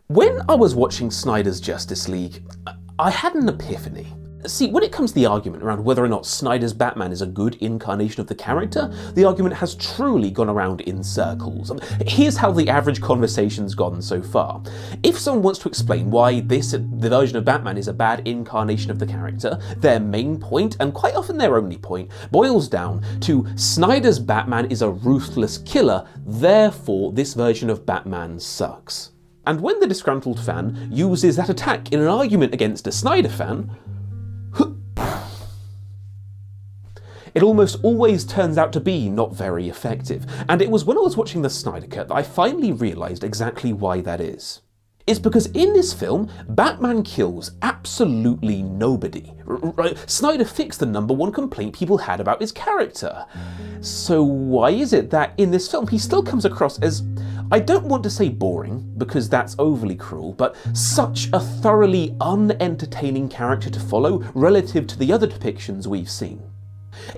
When I was watching Snyder's Justice League, I had an epiphany. See, when it comes to the argument around whether or not Snyder's Batman is a good incarnation of the character, the argument has truly gone around in circles. Here's how the average conversation's gone so far. If someone wants to explain why the version of Batman is a bad incarnation of the character, their main point, and quite often their only point, boils down to Snyder's Batman is a ruthless killer, therefore this version of Batman sucks. And when the disgruntled fan uses that attack in an argument against a Snyder fan, it almost always turns out to be not very effective. And it was when I was watching the Snyder Cut that I finally realised exactly why that is. It's because in this film, Batman kills absolutely nobody. Snyder fixed the #1 complaint people had about his character. So why is it that in this film he still comes across as, I don't want to say boring, because that's overly cruel, but such a thoroughly unentertaining character to follow relative to the other depictions we've seen?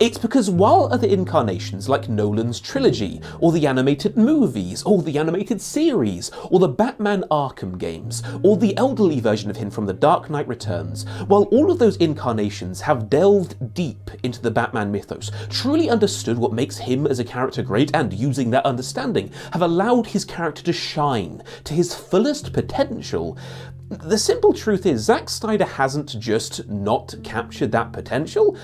It's because while other incarnations like Nolan's trilogy, or the animated movies, or the animated series, or the Batman Arkham games, or the elderly version of him from The Dark Knight Returns, while all of those incarnations have delved deep into the Batman mythos, truly understood what makes him as a character great, and using that understanding, have allowed his character to shine to his fullest potential, the simple truth is Zack Snyder hasn't just not captured that potential,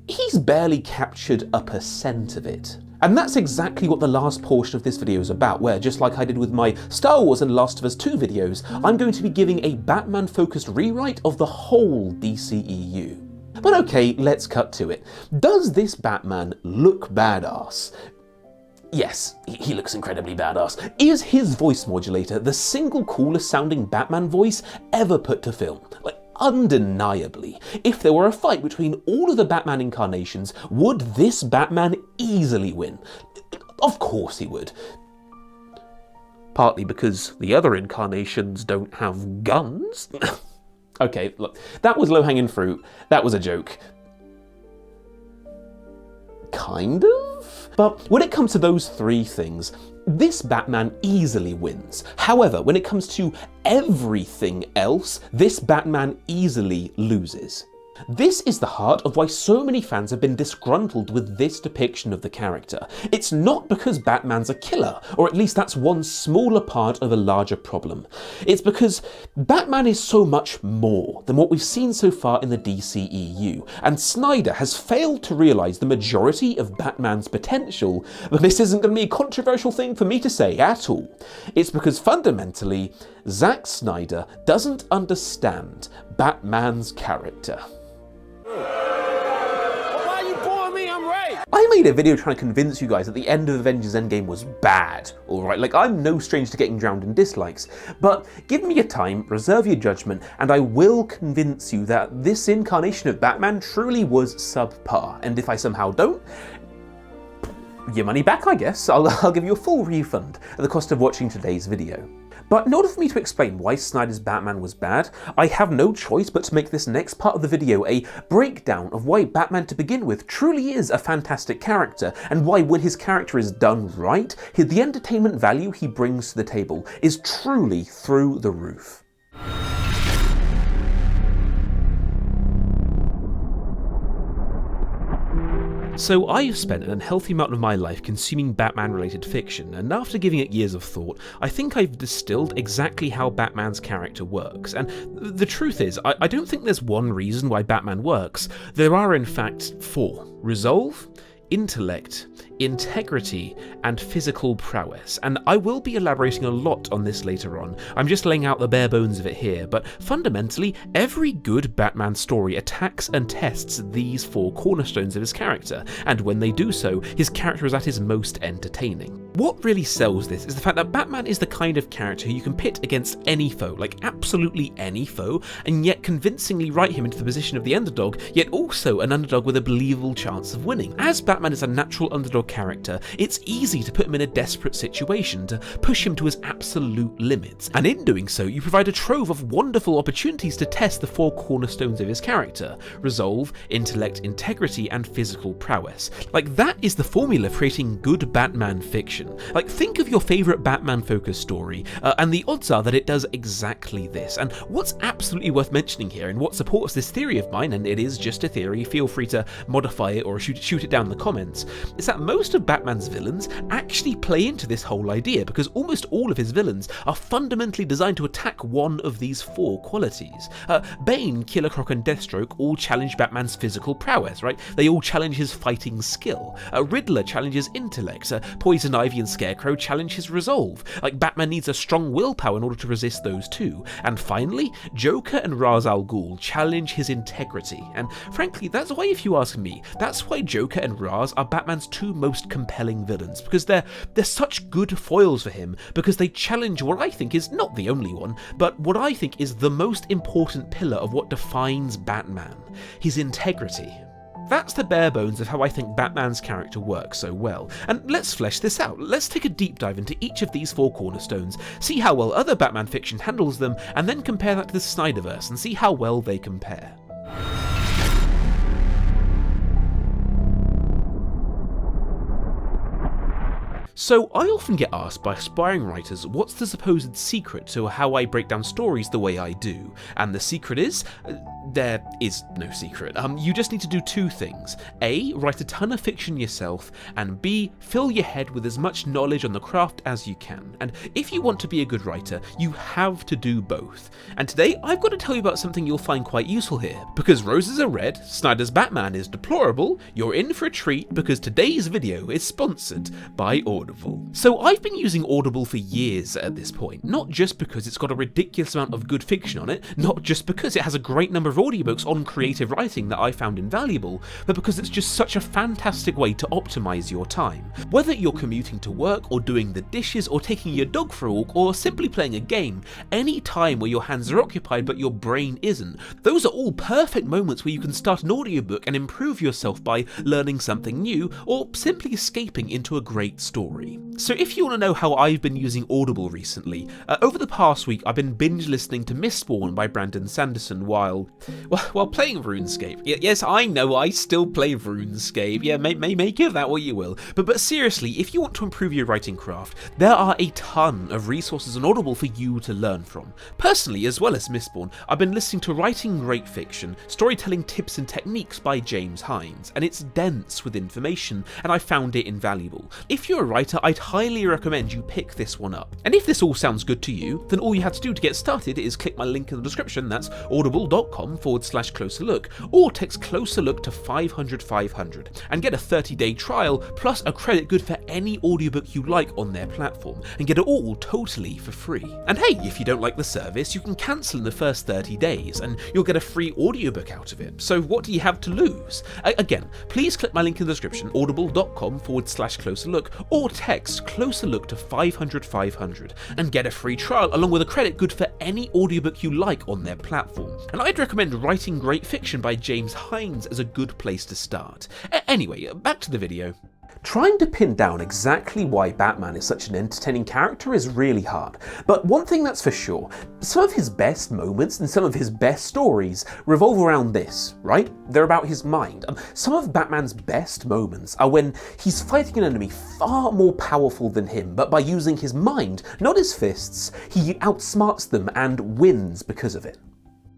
he's barely captured a % of it. And that's exactly what the last portion of this video is about, where just like I did with my Star Wars and Last of Us 2 videos, I'm going to be giving a Batman-focused rewrite of the whole DCEU. But okay, let's cut to it. Does this Batman look badass? Yes, he looks incredibly badass. Is his voice modulator the single coolest sounding Batman voice ever put to film? Undeniably. If there were a fight between all of the Batman incarnations, would this Batman easily win? Of course he would. Partly because the other incarnations don't have guns. Okay, look, that was low-hanging fruit. That was a joke. Kind of? But when it comes to those three things, this Batman easily wins. However, when it comes to everything else, this Batman easily loses. This is the heart of why so many fans have been disgruntled with this depiction of the character. It's not because Batman's a killer, or at least that's one smaller part of a larger problem. It's because Batman is so much more than what we've seen so far in the DCEU, and Snyder has failed to realise the majority of Batman's potential, but this isn't going to be a controversial thing for me to say at all. It's because fundamentally, Zack Snyder doesn't understand Batman's character. I made a video trying to convince you guys that the end of Avengers Endgame was bad, alright? Like, I'm no stranger to getting drowned in dislikes, but give me your time, reserve your judgment, and I will convince you that this incarnation of Batman truly was subpar, and if I somehow don't, your money back, I guess. I'll give you a full refund at the cost of watching today's video. But in order for me to explain why Snyder's Batman was bad, I have no choice but to make this next part of the video a breakdown of why Batman to begin with truly is a fantastic character, and why when his character is done right, the entertainment value he brings to the table is truly through the roof. So I've spent an unhealthy amount of my life consuming Batman-related fiction, and after giving it years of thought, I think I've distilled exactly how Batman's character works. And the truth is, I don't think there's one reason why Batman works. There are in fact 4. Resolve, intellect, integrity, and physical prowess, and I will be elaborating a lot on this later on. I'm just laying out the bare bones of it here, but fundamentally, every good Batman story attacks and tests these 4 cornerstones of his character, and when they do so, his character is at his most entertaining. What really sells this is the fact that Batman is the kind of character who you can pit against any foe, like absolutely any foe, and yet convincingly write him into the position of the underdog, yet also an underdog with a believable chance of winning. As Batman is a natural underdog your character, it's easy to put him in a desperate situation, to push him to his absolute limits, and in doing so you provide a trove of wonderful opportunities to test the 4 cornerstones of his character: resolve, intellect, integrity, and physical prowess. Like, that is the formula for creating good Batman fiction. Like, think of your favourite Batman-focused story, and the odds are that it does exactly this. And what's absolutely worth mentioning here, and what supports this theory of mine, and it is just a theory, feel free to modify it or shoot it down in the comments, is that most of Batman's villains actually play into this whole idea, because almost all of his villains are fundamentally designed to attack one of these 4 qualities. Bane, Killer Croc, and Deathstroke all challenge Batman's physical prowess, right? They all challenge his fighting skill. Riddler challenges intellect. Poison Ivy and Scarecrow challenge his resolve. Like, Batman needs a strong willpower in order to resist those too. And finally, Joker and Ra's al Ghul challenge his integrity. And frankly, that's why, if you ask me, that's why Joker and Ra's are Batman's 2 most compelling villains, because they're such good foils for him, because they challenge what I think is not the only one, but what I think is the most important pillar of what defines Batman: his integrity. That's the bare bones of how I think Batman's character works so well, and let's flesh this out. Let's take a deep dive into each of these 4 cornerstones, see how well other Batman fiction handles them, and then compare that to the Snyderverse and see how well they compare. So I often get asked by aspiring writers what's the supposed secret to how I break down stories the way I do, and the secret is, there is no secret. You just need to do 2 things. A, write a ton of fiction yourself, and B, fill your head with as much knowledge on the craft as you can. And if you want to be a good writer, you have to do both. And today I've got to tell you about something you'll find quite useful here. Because roses are red, Snyder's Batman is deplorable, you're in for a treat, because today's video is sponsored by Audible. So I've been using Audible for years at this point, not just because it's got a ridiculous amount of good fiction on it, not just because it has a great number of audiobooks on creative writing that I found invaluable, but because it's just such a fantastic way to optimize your time. Whether you're commuting to work, or doing the dishes, or taking your dog for a walk, or simply playing a game, any time where your hands are occupied but your brain isn't, those are all perfect moments where you can start an audiobook and improve yourself by learning something new, or simply escaping into a great story. So if you want to know how I've been using Audible recently, over the past week I've been binge listening to Mistborn by Brandon Sanderson while playing RuneScape. Yes, I know, I still play RuneScape. Yeah, make of that what you will. But seriously, if you want to improve your writing craft, there are a ton of resources on Audible for you to learn from. Personally, as well as Mistborn, I've been listening to Writing Great Fiction, Storytelling Tips and Techniques by James Hines, and it's dense with information, and I found it invaluable. If you're a writer, I'd highly recommend you pick this one up. And if this all sounds good to you, then all you have to do to get started is click my link in the description, that's audible.com/closer look, or text closer look to 500 and get a 30-day trial plus a credit good for any audiobook you like on their platform, and get it all totally for free. And hey, if you don't like the service, you can cancel in the first 30 days and you'll get a free audiobook out of it. So what do you have to lose? Again, please click my link in the description, audible.com/closer look, or text closer look to 500 and get a free trial along with a credit good for any audiobook you like on their platform. And I'd recommend Writing Great Fiction by James Hines as a good place to start. Anyway, back to the video. Trying to pin down exactly why Batman is such an entertaining character is really hard, but one thing that's for sure, some of his best moments and some of his best stories revolve around this, right? They're about his mind. Some of Batman's best moments are when he's fighting an enemy far more powerful than him, but by using his mind, not his fists, he outsmarts them and wins because of it.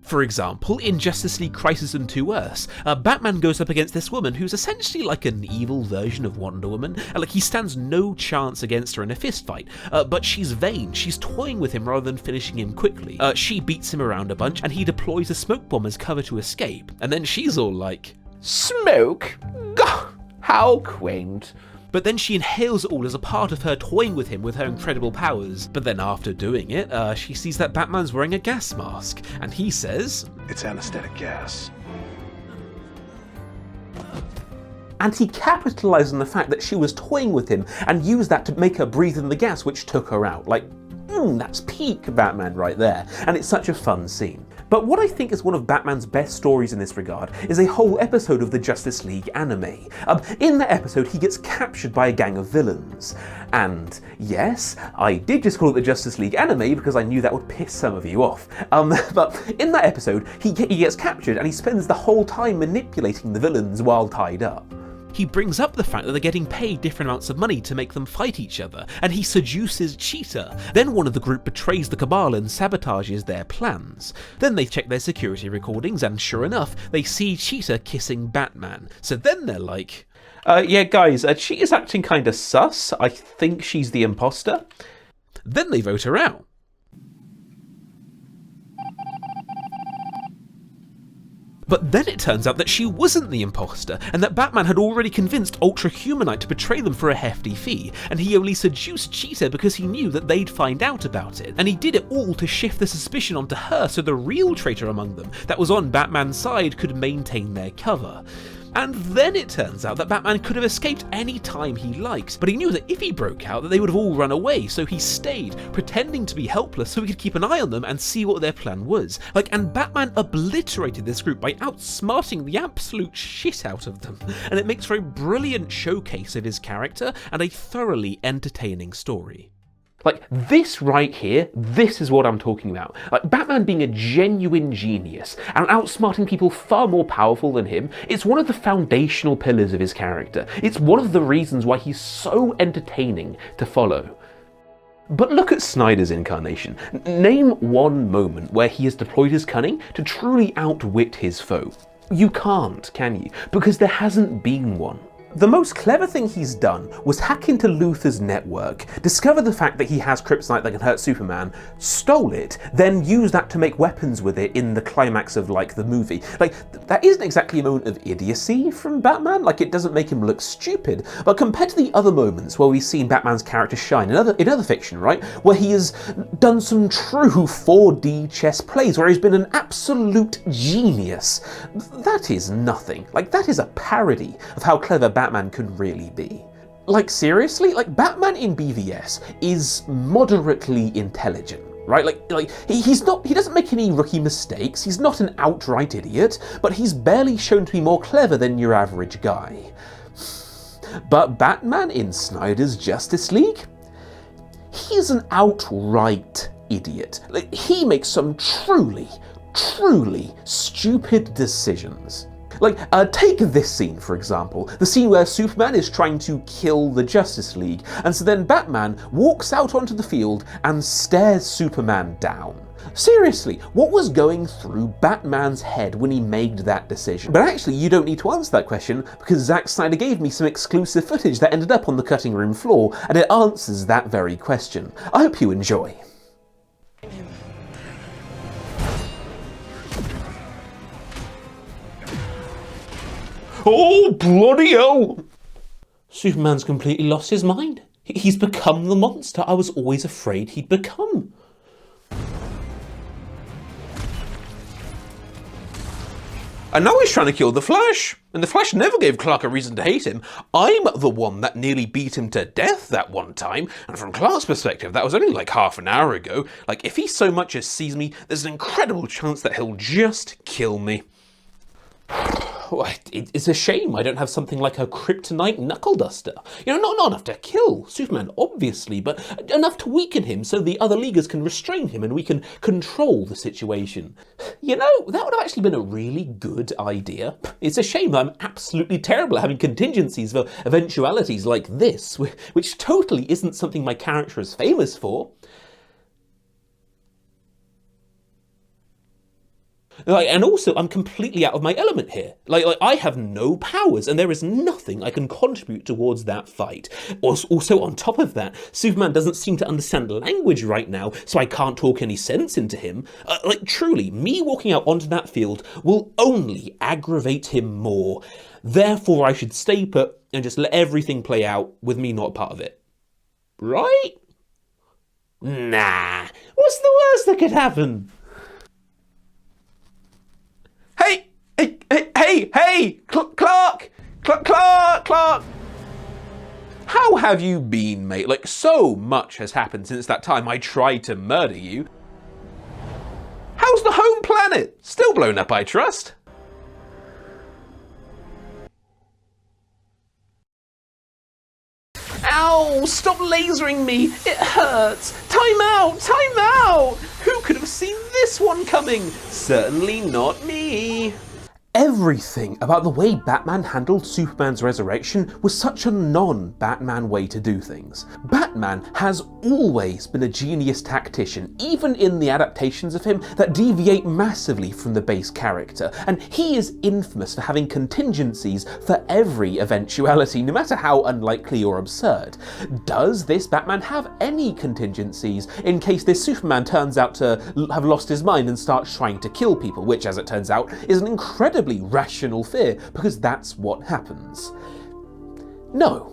For example, in Justice League Crisis on Two Earths, Batman goes up against this woman who's essentially like an evil version of Wonder Woman. Like, he stands no chance against her in a fistfight, but she's vain, she's toying with him rather than finishing him quickly. She beats him around a bunch and he deploys a smoke bomb as cover to escape, and then she's all like, "Smoke? Gah, how quaint." But then she inhales it all as a part of her toying with him with her incredible powers. But then after doing it, she sees that Batman's wearing a gas mask, and he says, "It's anesthetic gas." And he capitalized on the fact that she was toying with him and used that to make her breathe in the gas, which took her out. Like, that's peak Batman right there, and it's such a fun scene. But what I think is one of Batman's best stories in this regard is a whole episode of the Justice League anime. In that episode, he gets captured by a gang of villains. And yes, I did just call it the Justice League anime because I knew that would piss some of you off. But in that episode, he gets captured and he spends the whole time manipulating the villains while tied up. He brings up the fact that they're getting paid different amounts of money to make them fight each other, and he seduces Cheetah. Then one of the group betrays the Cabal and sabotages their plans. Then they check their security recordings, and sure enough, they see Cheetah kissing Batman. So then they're like, yeah guys, Cheetah's acting kinda sus. I think she's the imposter. Then they vote her out. But then it turns out that she wasn't the imposter, and that Batman had already convinced Ultra Humanite to betray them for a hefty fee, and he only seduced Cheetah because he knew that they'd find out about it. And he did it all to shift the suspicion onto her so the real traitor among them, that was on Batman's side, could maintain their cover. And then it turns out that Batman could have escaped any time he liked, but he knew that if he broke out that they would have all run away, so he stayed, pretending to be helpless so he could keep an eye on them and see what their plan was. And Batman obliterated this group by outsmarting the absolute shit out of them, and it makes for a brilliant showcase of his character and a thoroughly entertaining story. This right here, this is what I'm talking about. Batman being a genuine genius and outsmarting people far more powerful than him, it's one of the foundational pillars of his character. It's one of the reasons why he's so entertaining to follow. But look at Snyder's incarnation. Name one moment where he has deployed his cunning to truly outwit his foe. You can't, can you? Because there hasn't been one. The most clever thing he's done was hack into Luthor's network, discover the fact that he has kryptonite that can hurt Superman, stole it, then use that to make weapons with it in the climax of the movie. That isn't exactly a moment of idiocy from Batman, it doesn't make him look stupid, but compared to the other moments where we've seen Batman's character shine in other fiction, right, where he has done some true 4D chess plays, where he's been an absolute genius, that is nothing. That is a parody of how clever Batman can really be. Seriously? Batman in BVS is moderately intelligent, right? He doesn't make any rookie mistakes, he's not an outright idiot, but he's barely shown to be more clever than your average guy. But Batman in Snyder's Justice League? He's an outright idiot. He makes some truly stupid decisions. Take this scene, for example, the scene where Superman is trying to kill the Justice League, and so then Batman walks out onto the field and stares Superman down. Seriously, what was going through Batman's head when he made that decision? But actually, you don't need to answer that question, because Zack Snyder gave me some exclusive footage that ended up on the cutting room floor, and it answers that very question. I hope you enjoy. Oh, bloody hell! Superman's completely lost his mind. He's become the monster I was always afraid he'd become. And now he's trying to kill the Flash. And the Flash never gave Clark a reason to hate him. I'm the one that nearly beat him to death that one time. And from Clark's perspective, that was only half an hour ago. If he so much as sees me, there's an incredible chance that he'll just kill me. It's a shame I don't have something like a kryptonite knuckle duster. Not enough to kill Superman, obviously, but enough to weaken him so the other Leaguers can restrain him and we can control the situation. That would have actually been a really good idea. It's a shame that I'm absolutely terrible at having contingencies for eventualities like this, which totally isn't something my character is famous for. And also, I'm completely out of my element here. I have no powers, and there is nothing I can contribute towards that fight. Also, on top of that, Superman doesn't seem to understand language right now, so I can't talk any sense into him. Truly, me walking out onto that field will only aggravate him more. Therefore, I should stay put and just let everything play out with me not part of it. Right? Nah. What's the worst that could happen? Hey! Clark! How have you been, mate? Like, so much has happened since that time I tried to murder you. How's the home planet? Still blown up, I trust? Ow! Stop lasering me! It hurts! Time out! Time out! Who could have seen this one coming? Certainly not me. Everything about the way Batman handled Superman's resurrection was such a non-Batman way to do things. Batman has always been a genius tactician, even in the adaptations of him that deviate massively from the base character, and he is infamous for having contingencies for every eventuality, no matter how unlikely or absurd. Does this Batman have any contingencies in case this Superman turns out to have lost his mind and starts trying to kill people, which, as it turns out, is an incredibly rational fear, because that's what happens? No.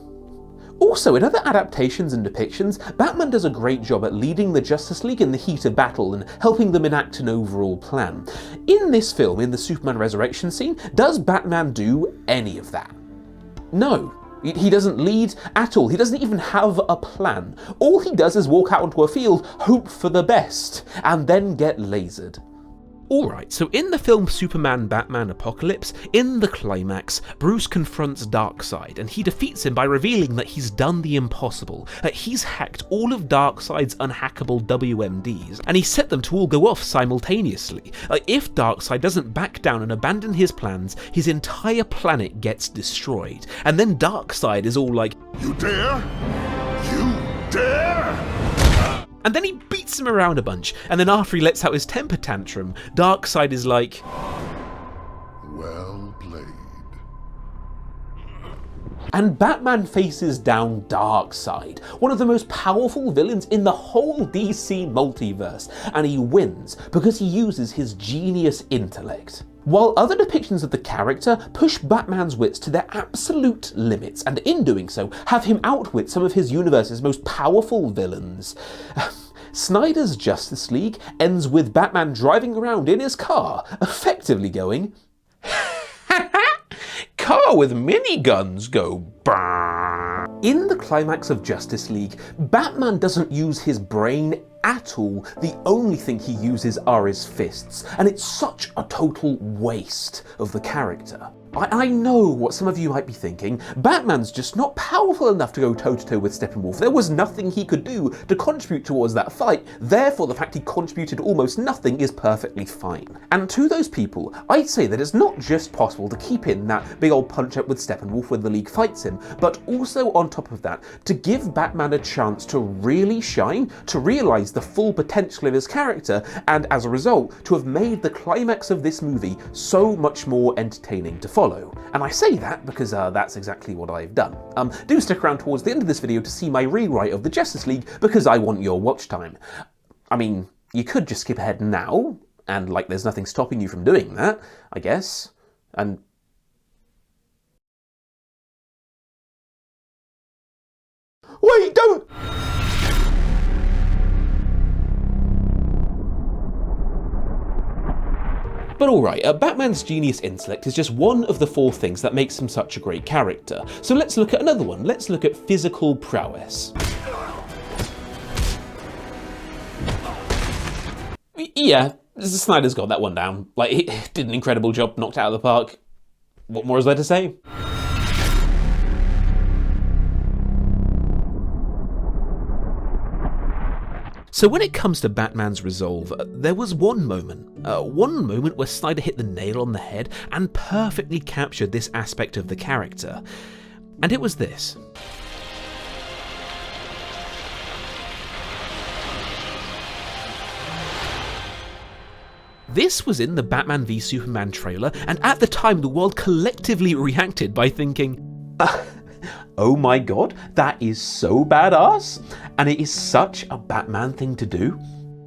Also, in other adaptations and depictions, Batman does a great job at leading the Justice League in the heat of battle and helping them enact an overall plan. In this film, in the Superman resurrection scene, does Batman do any of that? No. He doesn't lead at all. He doesn't even have a plan. All he does is walk out onto a field, hope for the best, and then get lasered. Alright, so in the film Superman Batman Apocalypse, in the climax, Bruce confronts Darkseid and he defeats him by revealing that he's done the impossible, that he's hacked all of Darkseid's unhackable WMDs, and he set them to all go off simultaneously. If Darkseid doesn't back down and abandon his plans, his entire planet gets destroyed. And then Darkseid is all like, "You dare? You dare?" And then he beats him around a bunch, and then after he lets out his temper tantrum, Darkseid is like, "Well played." And Batman faces down Darkseid, one of the most powerful villains in the whole DC multiverse, and he wins because he uses his genius intellect. While other depictions of the character push Batman's wits to their absolute limits, and in doing so, have him outwit some of his universe's most powerful villains. Snyder's Justice League ends with Batman driving around in his car, effectively going, "Car with miniguns go brrrr." In the climax of Justice League, Batman doesn't use his brain at all. The only thing he uses are his fists, and it's such a total waste of the character. I know what some of you might be thinking. Batman's just not powerful enough to go toe-to-toe with Steppenwolf. There was nothing he could do to contribute towards that fight, therefore the fact he contributed almost nothing is perfectly fine. And to those people, I'd say that it's not just possible to keep in that big old punch-up with Steppenwolf when the League fights him, but also on top of that, to give Batman a chance to really shine, to realise the full potential of his character, and as a result, to have made the climax of this movie so much more entertaining to follow. And I say that because that's exactly what I've done. Do stick around towards the end of this video to see my rewrite of the Justice League, because I want your watch time. I mean, you could just skip ahead now, and like there's nothing stopping you from doing that, I guess. And wait, don't! But alright, Batman's genius intellect is just one of the 4 things that makes him such a great character. So let's look at another one. Let's look at physical prowess. Yeah, Snyder's got that one down. Like, he did an incredible job, knocked it out of the park. What more is there to say? So when it comes to Batman's resolve, there was one moment where Snyder hit the nail on the head and perfectly captured this aspect of the character. And it was this. This was in the Batman v Superman trailer, and at the time the world collectively reacted by thinking, oh my god, that is so badass, and it is such a Batman thing to do.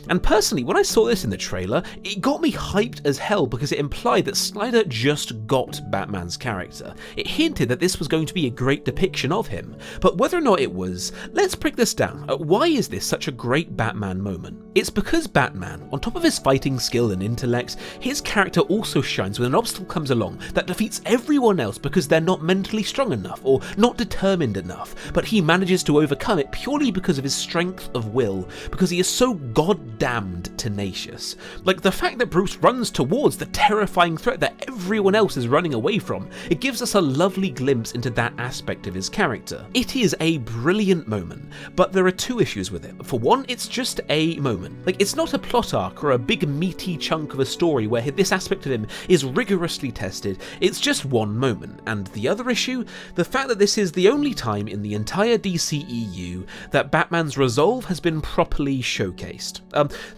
And personally, when I saw this in the trailer, it got me hyped as hell because it implied that Snyder just got Batman's character. It hinted that this was going to be a great depiction of him. But whether or not it was, let's break this down. Why is this such a great Batman moment? It's because Batman, on top of his fighting skill and intellect, his character also shines when an obstacle comes along that defeats everyone else because they're not mentally strong enough or not determined enough, but he manages to overcome it purely because of his strength of will, because he is so goddamned tenacious. Like the fact that Bruce runs towards the terrifying threat that everyone else is running away from, it gives us a lovely glimpse into that aspect of his character. It is a brilliant moment, but there are two issues with it. For one, it's just a moment. Like, it's not a plot arc or a big meaty chunk of a story where this aspect of him is rigorously tested. It's just one moment. And the other issue, the fact that this is the only time in the entire DCEU that Batman's resolve has been properly showcased.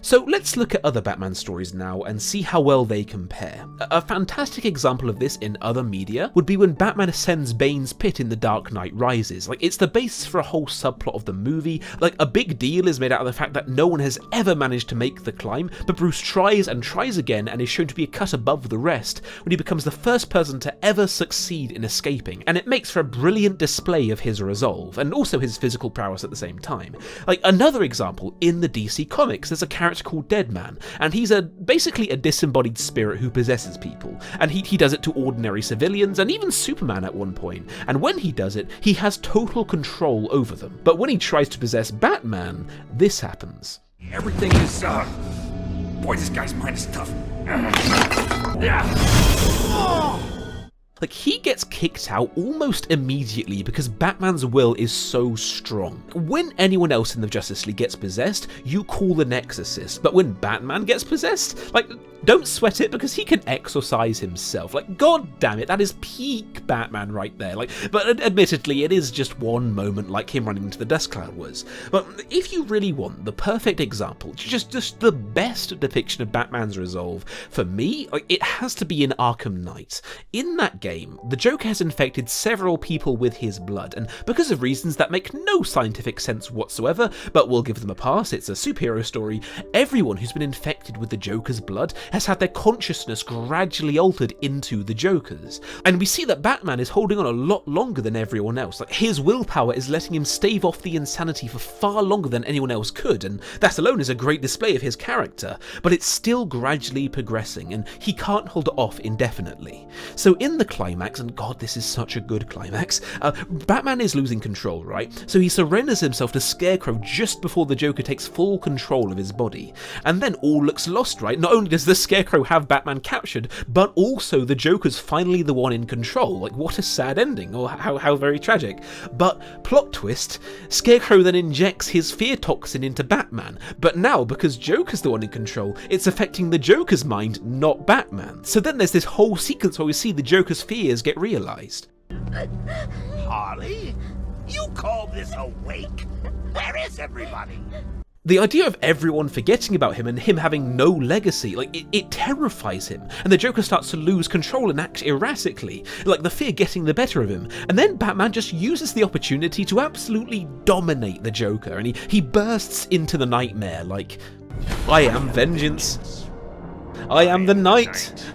So let's look at other Batman stories now and see how well they compare. A fantastic example of this in other media would be when Batman ascends Bane's pit in The Dark Knight Rises. Like, it's the basis for a whole subplot of the movie. Like, a big deal is made out of the fact that no one has ever managed to make the climb, but Bruce tries and tries again and is shown to be a cut above the rest when he becomes the first person to ever succeed in escaping, and it makes for a brilliant display of his resolve, and also his physical prowess at the same time. Like, another example, in the DC comics, there's a character called Deadman, and he's basically a disembodied spirit who possesses people, and he does it to ordinary civilians, and even Superman at one point, and when he does it, he has total control over them. But when he tries to possess Batman, this happens. Everything is, boy, this guy's mind is tough. Like, he gets kicked out almost immediately because Batman's will is so strong. When anyone else in the Justice League gets possessed, you call an exorcist, but when Batman gets possessed, like, don't sweat it because he can exorcise himself. Like, god damn it, that is peak Batman right there. Like, but admittedly, it is just one moment like him running into the dust cloud was. But if you really want the perfect example, just the best depiction of Batman's resolve, for me, like, it has to be in Arkham Knight. In that game, the Joker has infected several people with his blood, and because of reasons that make no scientific sense whatsoever, but we'll give them a pass, it's a superhero story, everyone who's been infected with the Joker's blood has had their consciousness gradually altered into the Joker's. And we see that Batman is holding on a lot longer than everyone else. Like, his willpower is letting him stave off the insanity for far longer than anyone else could, and that alone is a great display of his character, but it's still gradually progressing, and he can't hold it off indefinitely. So in the climax, and god, this is such a good climax, Batman is losing control, right? So he surrenders himself to Scarecrow just before the Joker takes full control of his body. And then all looks lost, right? Not only does the Scarecrow have Batman captured, but also the Joker's finally the one in control. Like, what a sad ending, or how very tragic. But, plot twist, Scarecrow then injects his fear toxin into Batman, but now, because Joker's the one in control, it's affecting the Joker's mind, not Batman. So then there's this whole sequence where we see the Joker's fears get realised. Harley, you call this a wake? Where is everybody? The idea of everyone forgetting about him and him having no legacy, like, it terrifies him, and the Joker starts to lose control and act erratically, like the fear getting the better of him, and then Batman just uses the opportunity to absolutely dominate the Joker, and he bursts into the nightmare like, I am vengeance, I am the night,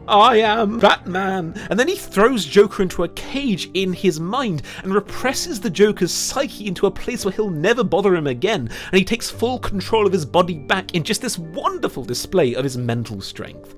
I am Batman! And then he throws Joker into a cage in his mind and represses the Joker's psyche into a place where he'll never bother him again, and he takes full control of his body back in just this wonderful display of his mental strength.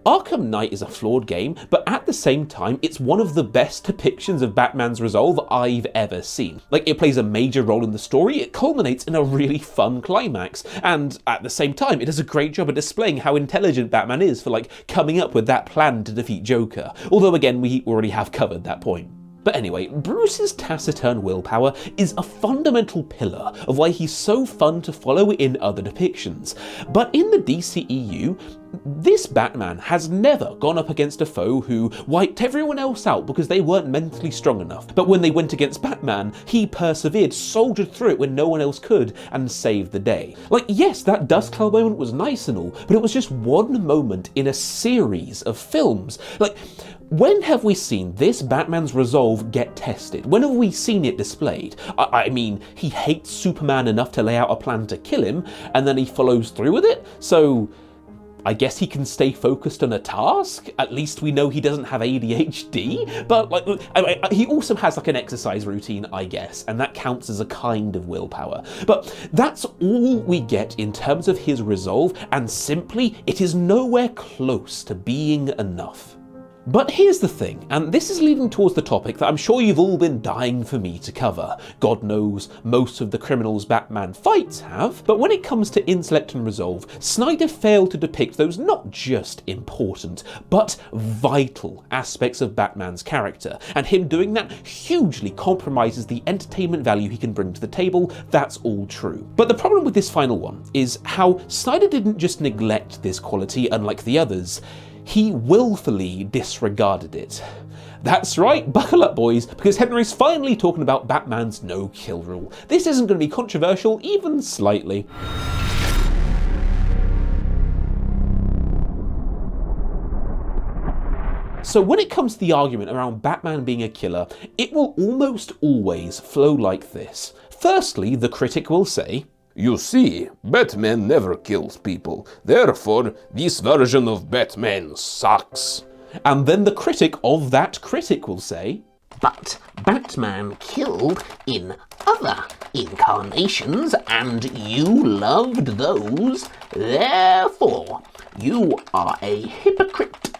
Arkham Knight is a flawed game, but at the same time, it's one of the best depictions of Batman's resolve I've ever seen. Like, it plays a major role in the story, it culminates in a really fun climax, and at the same time, it does a great job at displaying how intelligent Batman is for, like, coming up with that plan to defeat Joker. Although, again, we already have covered that point. But anyway, Bruce's taciturn willpower is a fundamental pillar of why he's so fun to follow in other depictions. But in the DCEU, This Batman has never gone up against a foe who wiped everyone else out because they weren't mentally strong enough. But when they went against Batman, he persevered, soldiered through it when no one else could, and saved the day. Like, yes, that Dust Cloud moment was nice and all, but it was just one moment in a series of films. Like, when have we seen this Batman's resolve get tested? When have we seen it displayed? I mean, he hates Superman enough to lay out a plan to kill him, and then he follows through with it, so I guess he can stay focused on a task. At least we know he doesn't have ADHD, but like, he also has like an exercise routine, I guess, and that counts as a kind of willpower. But that's all we get in terms of his resolve, and simply, it is nowhere close to being enough. But here's the thing, and this is leading towards the topic that I'm sure you've all been dying for me to cover. God knows most of the criminals Batman fights have, but when it comes to intellect and resolve, Snyder failed to depict those not just important, but vital aspects of Batman's character, and him doing that hugely compromises the entertainment value he can bring to the table. That's all true. But the problem with this final one is how Snyder didn't just neglect this quality unlike the others, he willfully disregarded it. That's right, buckle up boys, because Henry's finally talking about Batman's no-kill rule. This isn't going to be controversial, even slightly. So when it comes to the argument around Batman being a killer, it will almost always flow like this. Firstly, the critic will say, "You see, Batman never kills people, therefore this version of Batman sucks." And then the critic of that critic will say, "But Batman killed in other incarnations, and you loved those. Therefore, you are a hypocrite,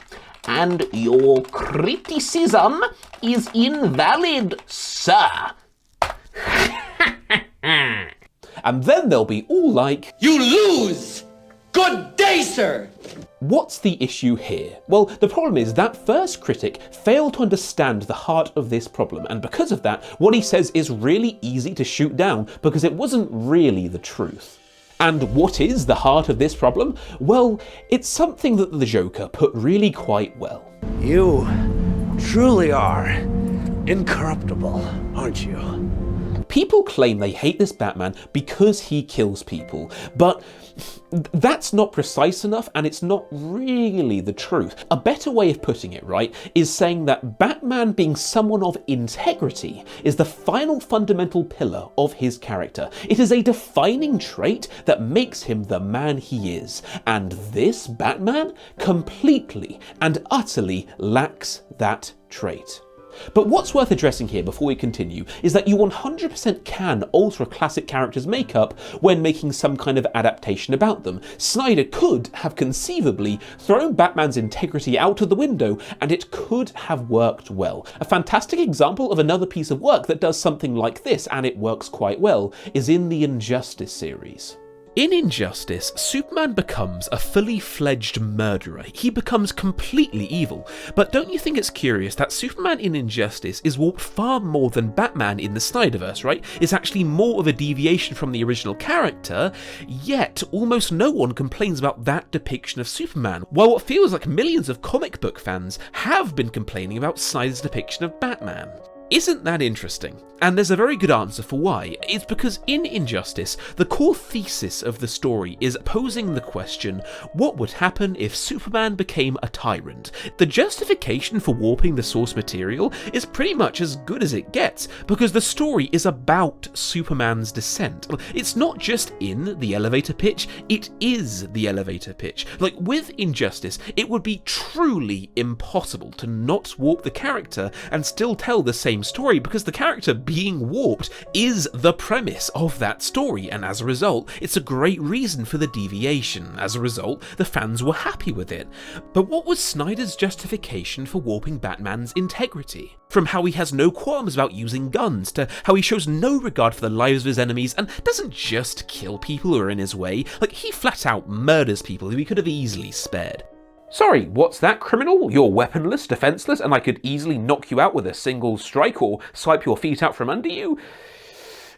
and your criticism is invalid, sir." And then they'll be all like, "You lose! Good day, sir!" What's the issue here? Well, the problem is that first critic failed to understand the heart of this problem, and because of that, what he says is really easy to shoot down because it wasn't really the truth. And what is the heart of this problem? Well, it's something that the Joker put really quite well. You truly are incorruptible, aren't you? People claim they hate this Batman because he kills people, but that's not precise enough, and it's not really the truth. A better way of putting it, right, is saying that Batman being someone of integrity is the final fundamental pillar of his character. It is a defining trait that makes him the man he is, and this Batman completely and utterly lacks that trait. But what's worth addressing here before we continue is that you 100% can alter a classic character's makeup when making some kind of adaptation about them. Snyder could have conceivably thrown Batman's integrity out of the window, and it could have worked well. A fantastic example of another piece of work that does something like this, and it works quite well, is in the Injustice series. In Injustice, Superman becomes a fully fledged murderer. He becomes completely evil. But don't you think it's curious that Superman in Injustice is warped far more than Batman in the Snyderverse, right? It's actually more of a deviation from the original character, yet almost no one complains about that depiction of Superman, while what feels like millions of comic book fans have been complaining about Snyder's depiction of Batman. Isn't that interesting? And there's a very good answer for why. It's because in Injustice, the core thesis of the story is posing the question, what would happen if Superman became a tyrant? The justification for warping the source material is pretty much as good as it gets, because the story is about Superman's descent. It's not just in the elevator pitch, it is the elevator pitch. Like with Injustice, it would be truly impossible to not warp the character and still tell the same story, because the character being warped is the premise of that story, and as a result, it's a great reason for the deviation. As a result, the fans were happy with it. But what was Snyder's justification for warping Batman's integrity? From how he has no qualms about using guns, to how he shows no regard for the lives of his enemies and doesn't just kill people who are in his way, like he flat out murders people who he could have easily spared. Sorry, what's that, criminal? You're weaponless, defenseless, and I could easily knock you out with a single strike or swipe your feet out from under you?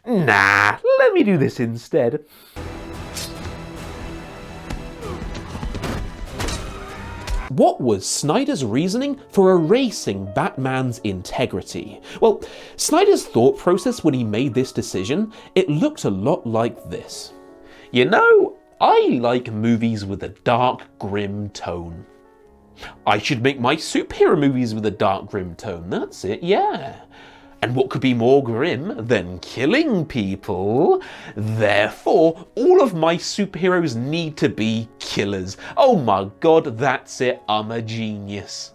Nah, let me do this instead. What was Snyder's reasoning for erasing Batman's integrity? Well, Snyder's thought process when he made this decision, it looked a lot like this. You know, I like movies with a dark, grim tone. I should make my superhero movies with a dark, grim tone, that's it, yeah. And what could be more grim than killing people? Therefore, all of my superheroes need to be killers. Oh my god, that's it, I'm a genius.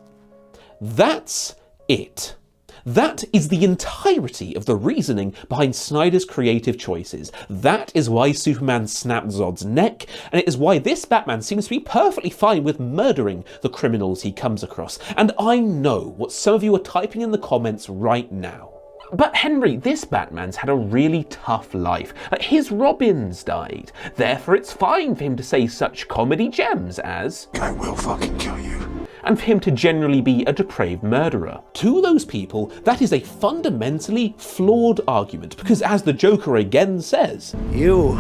That's it. That is the entirety of the reasoning behind Snyder's creative choices. That is why Superman snapped Zod's neck, and it is why this Batman seems to be perfectly fine with murdering the criminals he comes across. And I know what some of you are typing in the comments right now. But Henry, this Batman's had a really tough life. His Robins died. Therefore it's fine for him to say such comedy gems as, I will fucking kill you. And for him to generally be a depraved murderer. To those people, that is a fundamentally flawed argument, because as the Joker again says, You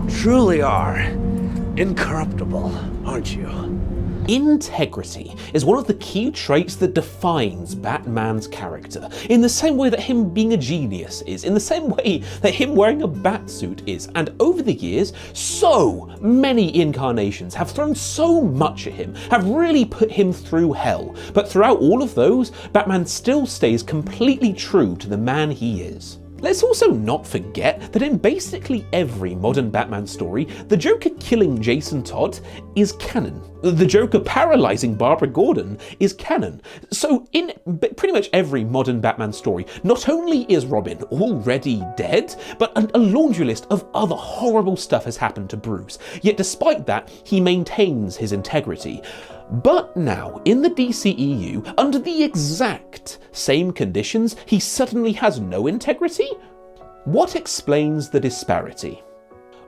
truly are incorruptible, aren't you? integrity is one of the key traits that defines Batman's character, in the same way that him being a genius is, in the same way that him wearing a batsuit is, and over the years, so many incarnations have thrown so much at him, have really put him through hell, but throughout all of those, Batman still stays completely true to the man he is. Let's also not forget that in basically every modern Batman story, the Joker killing Jason Todd is canon. The Joker paralyzing Barbara Gordon is canon. So in pretty much every modern Batman story, not only is Robin already dead, but a laundry list of other horrible stuff has happened to Bruce. Yet despite that, he maintains his integrity. But now, in the DCEU, under the exact same conditions, he suddenly has no integrity? What explains the disparity?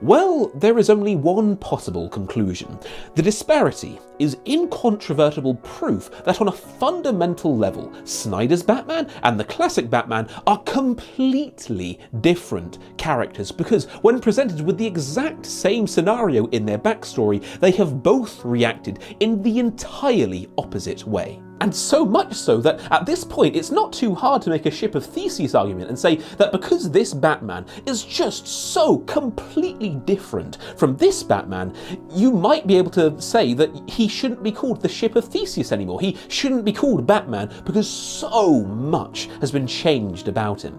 Well, there is only one possible conclusion. The disparity is incontrovertible proof that on a fundamental level, Snyder's Batman and the classic Batman are completely different characters, because when presented with the exact same scenario in their backstory, they have both reacted in the entirely opposite way. And so much so that at this point it's not too hard to make a Ship of Theseus argument and say that because this Batman is just so completely different from this Batman, you might be able to say that he shouldn't be called the Ship of Theseus anymore. He shouldn't be called Batman because so much has been changed about him.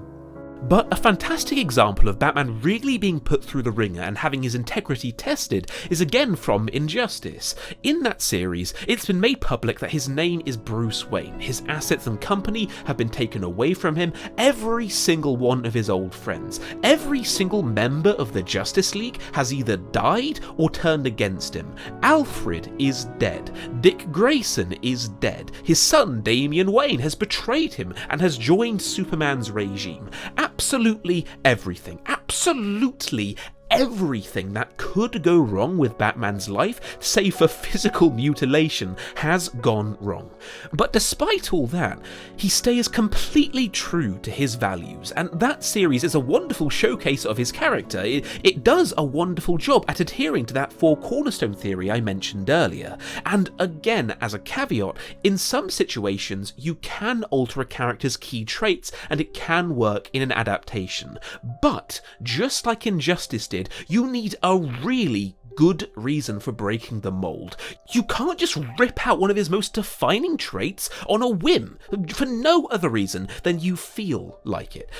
But a fantastic example of Batman really being put through the ringer and having his integrity tested is again from Injustice. In that series, it's been made public that his name is Bruce Wayne. His assets and company have been taken away from him, every single one of his old friends. Every single member of the Justice League has either died or turned against him. Alfred is dead. Dick Grayson is dead. His son Damian Wayne has betrayed him and has joined Superman's regime. Absolutely everything. Absolutely everything that could go wrong with Batman's life, save for physical mutilation, has gone wrong. But despite all that, he stays completely true to his values, and that series is a wonderful showcase of his character. It does a wonderful job at adhering to that four cornerstone theory I mentioned earlier. And again, as a caveat, in some situations you can alter a character's key traits and it can work in an adaptation. But just like Injustice did, you need a really good reason for breaking the mold. You can't just rip out one of his most defining traits on a whim, for no other reason than you feel like it.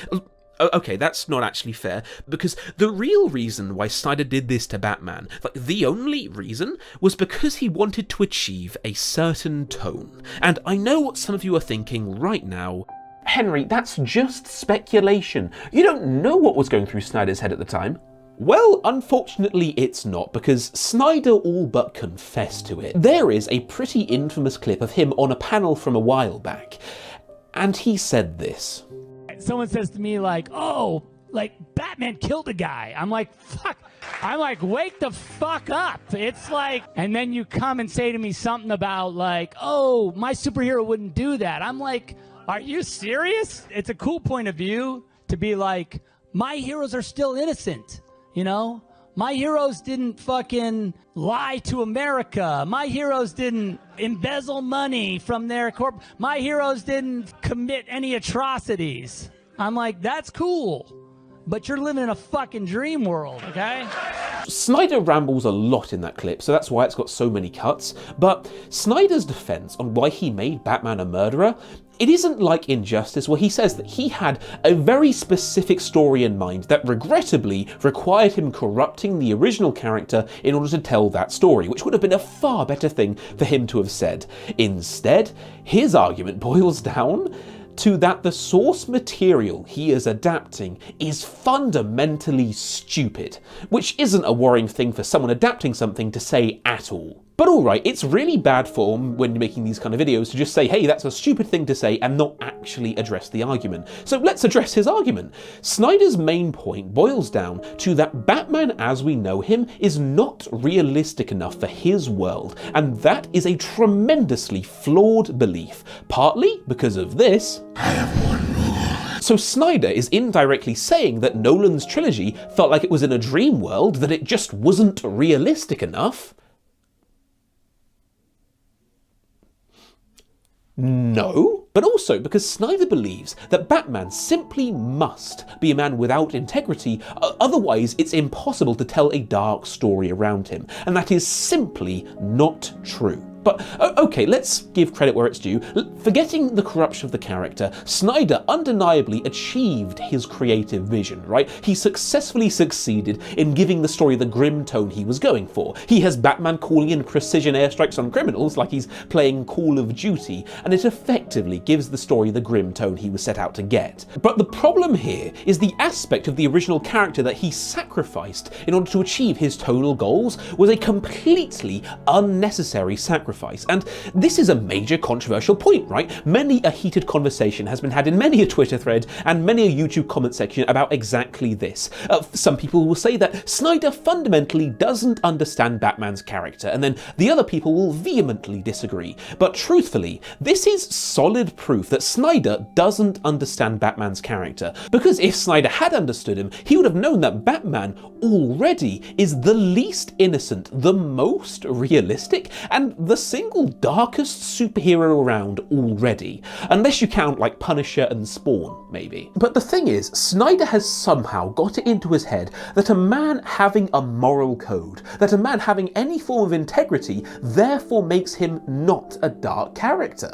Okay, that's not actually fair, because the real reason why Snyder did this to Batman, like the only reason, was because he wanted to achieve a certain tone. And I know what some of you are thinking right now. Henry, that's just speculation. You don't know what was going through Snyder's head at the time. Well, unfortunately it's not, because Snyder all but confessed to it. There is a pretty infamous clip of him on a panel from a while back, and he said this. Someone says to me like, oh, like Batman killed a guy. I'm like, fuck. I'm like, wake the fuck up. It's like, and then you come and say to me something about like, oh, my superhero wouldn't do that. I'm like, are you serious? It's a cool point of view to be like, my heroes are still innocent. You know, My heroes didn't fucking lie to America. My heroes didn't embezzle money from their my heroes didn't commit any atrocities. I'm like, that's cool, but you're living in a fucking dream world, okay? Snyder rambles a lot in that clip, so that's why it's got so many cuts, but Snyder's defense on why he made Batman a murderer, it isn't like Injustice, where he says that he had a very specific story in mind that regrettably required him corrupting the original character in order to tell that story, which would have been a far better thing for him to have said. Instead, his argument boils down to that the source material he is adapting is fundamentally stupid, which isn't a worrying thing for someone adapting something to say at all. But alright, it's really bad form when you're making these kind of videos to just say, hey, that's a stupid thing to say, and not actually address the argument. So let's address his argument. Snyder's main point boils down to that Batman as we know him is not realistic enough for his world, and that is a tremendously flawed belief, partly because of this. So Snyder is indirectly saying that Nolan's trilogy felt like it was in a dream world, that it just wasn't realistic enough. No, but also because Snyder believes that Batman simply must be a man without integrity, otherwise it's impossible to tell a dark story around him, and that is simply not true. But okay, let's give credit where it's due. Forgetting the corruption of the character, Snyder undeniably achieved his creative vision, right? He successfully succeeded in giving the story the grim tone he was going for. He has Batman calling in precision airstrikes on criminals like he's playing Call of Duty, and it effectively gives the story the grim tone he was set out to get. But the problem here is the aspect of the original character that he sacrificed in order to achieve his tonal goals was a completely unnecessary sacrifice. And this is a major controversial point, right? Many a heated conversation has been had in many a Twitter thread and many a YouTube comment section about exactly this. Some people will say that Snyder fundamentally doesn't understand Batman's character, and then the other people will vehemently disagree. But truthfully, this is solid proof that Snyder doesn't understand Batman's character, because if Snyder had understood him, he would have known that Batman already is the least innocent, the most realistic, and the single darkest superhero around already. Unless you count like Punisher and Spawn, maybe. But the thing is, Snyder has somehow got it into his head that a man having a moral code, that a man having any form of integrity, therefore makes him not a dark character.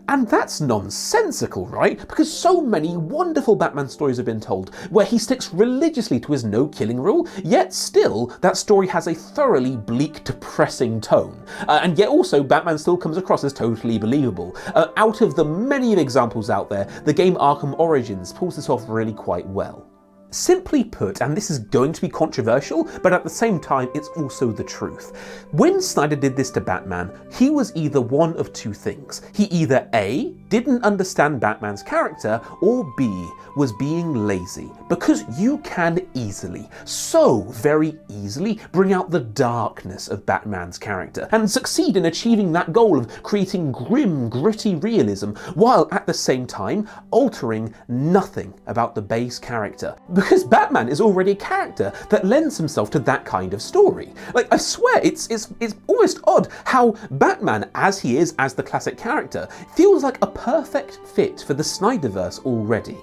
And that's nonsensical, right? Because so many wonderful Batman stories have been told where he sticks religiously to his no-killing rule, yet still that story has a thoroughly bleak, depressing tone. And yet also Batman still comes across as totally believable. Out of the many examples out there, the game Arkham Origins pulls this off really quite well. Simply put, and this is going to be controversial, but at the same time it's also the truth. When Snyder did this to Batman, he was either one of two things. He either A, didn't understand Batman's character, or B, was being lazy. Because you can easily, so very easily, bring out the darkness of Batman's character, and succeed in achieving that goal of creating grim, gritty realism, while at the same time altering nothing about the base character. Because Batman is already a character that lends himself to that kind of story. Like, I swear, it's almost odd how Batman, as he is as the classic character, feels like a perfect fit for the Snyderverse already.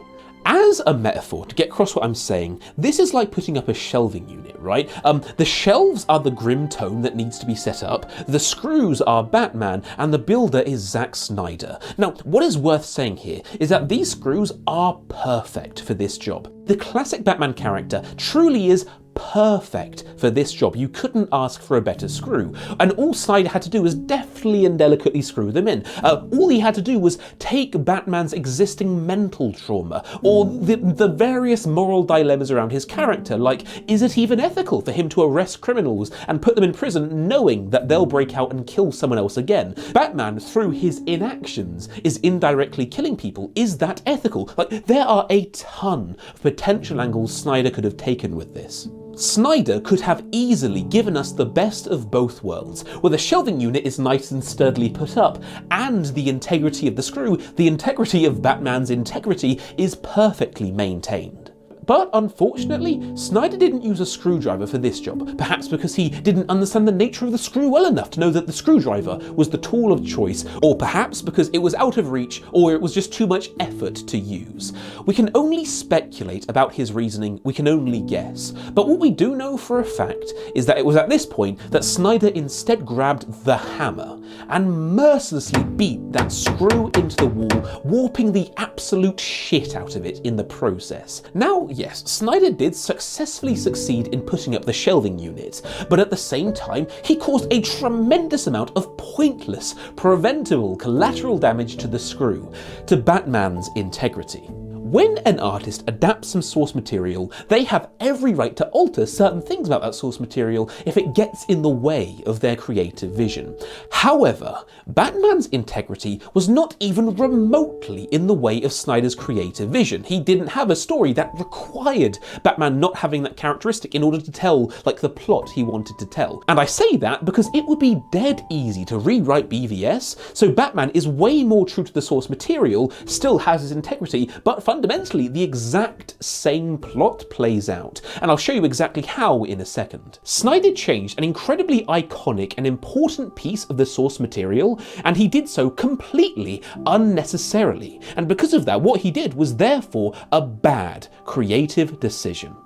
As a metaphor, to get across what I'm saying, this is like putting up a shelving unit, right? The shelves are the grim tone that needs to be set up, the screws are Batman, and the builder is Zack Snyder. Now, what is worth saying here is that these screws are perfect for this job. The classic Batman character truly is perfect for this job. You couldn't ask for a better screw. And all Snyder had to do was deftly and delicately screw them in. All he had to do was take Batman's existing mental trauma, or the various moral dilemmas around his character, like, is it even ethical for him to arrest criminals and put them in prison knowing that they'll break out and kill someone else again? Batman, through his inactions, is indirectly killing people. Is that ethical? Like, there are a ton of potential angles Snyder could have taken with this. Snyder could have easily given us the best of both worlds, where the shelving unit is nice and sturdily put up, and the integrity of the screw, the integrity of Batman's integrity, is perfectly maintained. But unfortunately, Snyder didn't use a screwdriver for this job, perhaps because he didn't understand the nature of the screw well enough to know that the screwdriver was the tool of choice, or perhaps because it was out of reach, or it was just too much effort to use. We can only speculate about his reasoning, we can only guess. But what we do know for a fact is that it was at this point that Snyder instead grabbed the hammer and mercilessly beat that screw into the wall, warping the absolute shit out of it in the process. Now, yes, Snyder did successfully succeed in putting up the shelving unit, but at the same time, he caused a tremendous amount of pointless, preventable collateral damage to the screw, to Batman's integrity. When an artist adapts some source material, they have every right to alter certain things about that source material if it gets in the way of their creative vision. However, Batman's integrity was not even remotely in the way of Snyder's creative vision. He didn't have a story that required Batman not having that characteristic in order to tell, like, the plot he wanted to tell. And I say that because it would be dead easy to rewrite BVS, so Batman is way more true to the source material, still has his integrity, but fundamentally, the exact same plot plays out, and I'll show you exactly how in a second. Snyder changed an incredibly iconic and important piece of the source material, and he did so completely unnecessarily, and because of that, what he did was therefore a bad creative decision.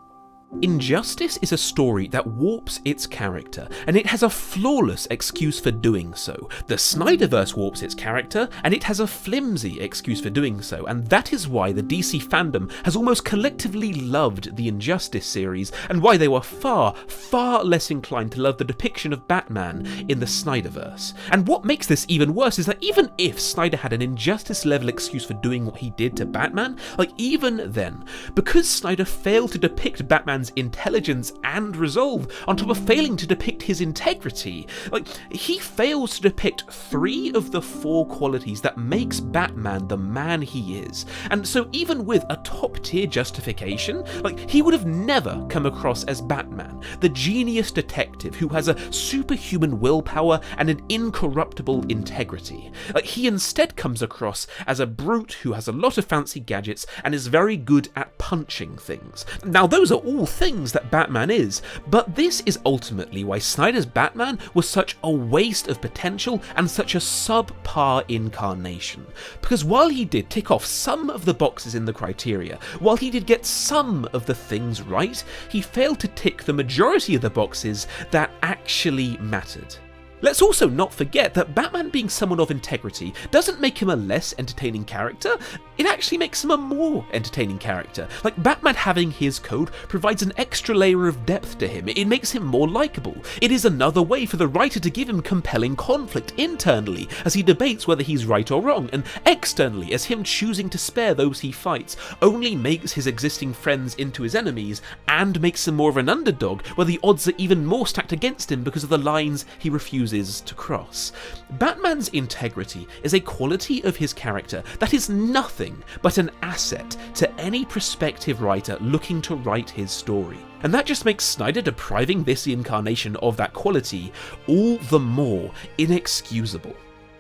Injustice is a story that warps its character, and it has a flawless excuse for doing so. The Snyderverse warps its character, and it has a flimsy excuse for doing so, and that is why the DC fandom has almost collectively loved the Injustice series, and why they were far, far less inclined to love the depiction of Batman in the Snyderverse. And what makes this even worse is that even if Snyder had an Injustice-level excuse for doing what he did to Batman, like even then, because Snyder failed to depict Batman's intelligence and resolve, on top of failing to depict his integrity. Like, he fails to depict 3 of the 4 qualities that makes Batman the man he is. And so even with a top-tier justification, like, he would have never come across as Batman, the genius detective who has a superhuman willpower and an incorruptible integrity. Like, he instead comes across as a brute who has a lot of fancy gadgets and is very good at punching things. Now, those are all things that Batman is, but this is ultimately why Snyder's Batman was such a waste of potential and such a subpar incarnation. Because while he did tick off some of the boxes in the criteria, while he did get some of the things right, he failed to tick the majority of the boxes that actually mattered. Let's also not forget that Batman being someone of integrity doesn't make him a less entertaining character, it actually makes him a more entertaining character. Like, Batman having his code provides an extra layer of depth to him, it makes him more likeable. It is another way for the writer to give him compelling conflict internally as he debates whether he's right or wrong, and externally as him choosing to spare those he fights only makes his existing friends into his enemies and makes him more of an underdog where the odds are even more stacked against him because of the lines he refuses to cross. Batman's integrity is a quality of his character that is nothing but an asset to any prospective writer looking to write his story. And that just makes Snyder depriving this incarnation of that quality all the more inexcusable.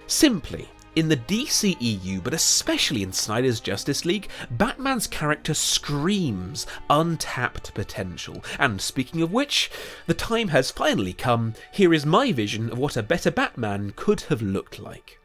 Simply, in the DCEU, but especially in Snyder's Justice League, Batman's character screams untapped potential. And speaking of which, the time has finally come. Here is my vision of what a better Batman could have looked like.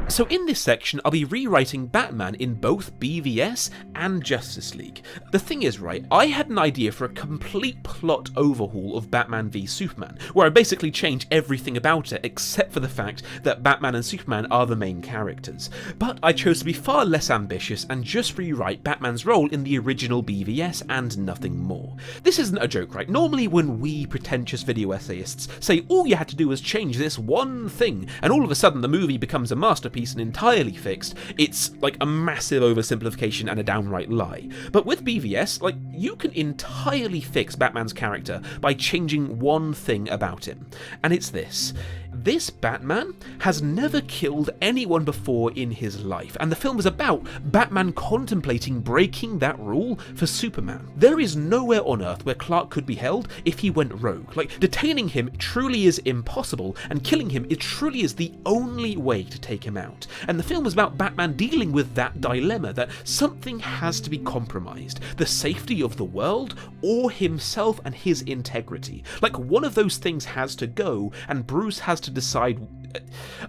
So in this section, I'll be rewriting Batman in both BVS and Justice League. The thing is, right, I had an idea for a complete plot overhaul of Batman v Superman, where I basically change everything about it except for the fact that Batman and Superman are the main characters. But I chose to be far less ambitious and just rewrite Batman's role in the original BVS and nothing more. This isn't a joke, right? Normally when we pretentious video essayists say all you had to do was change this one thing, and all of a sudden the movie becomes a masterpiece and entirely fixed, it's like a massive oversimplification and a downright lie. But with BVS, like, you can entirely fix Batman's character by changing one thing about him, and it's this. this Batman has never killed anyone before in his life, and the film is about Batman contemplating breaking that rule for Superman. There is nowhere on Earth where Clark could be held if he went rogue. Like, detaining him truly is impossible, and killing him truly is the only way to take him out. And the film is about Batman dealing with that dilemma, that something has to be compromised. The safety of the world, or himself and his integrity. Like, one of those things has to go, and Bruce has to decide.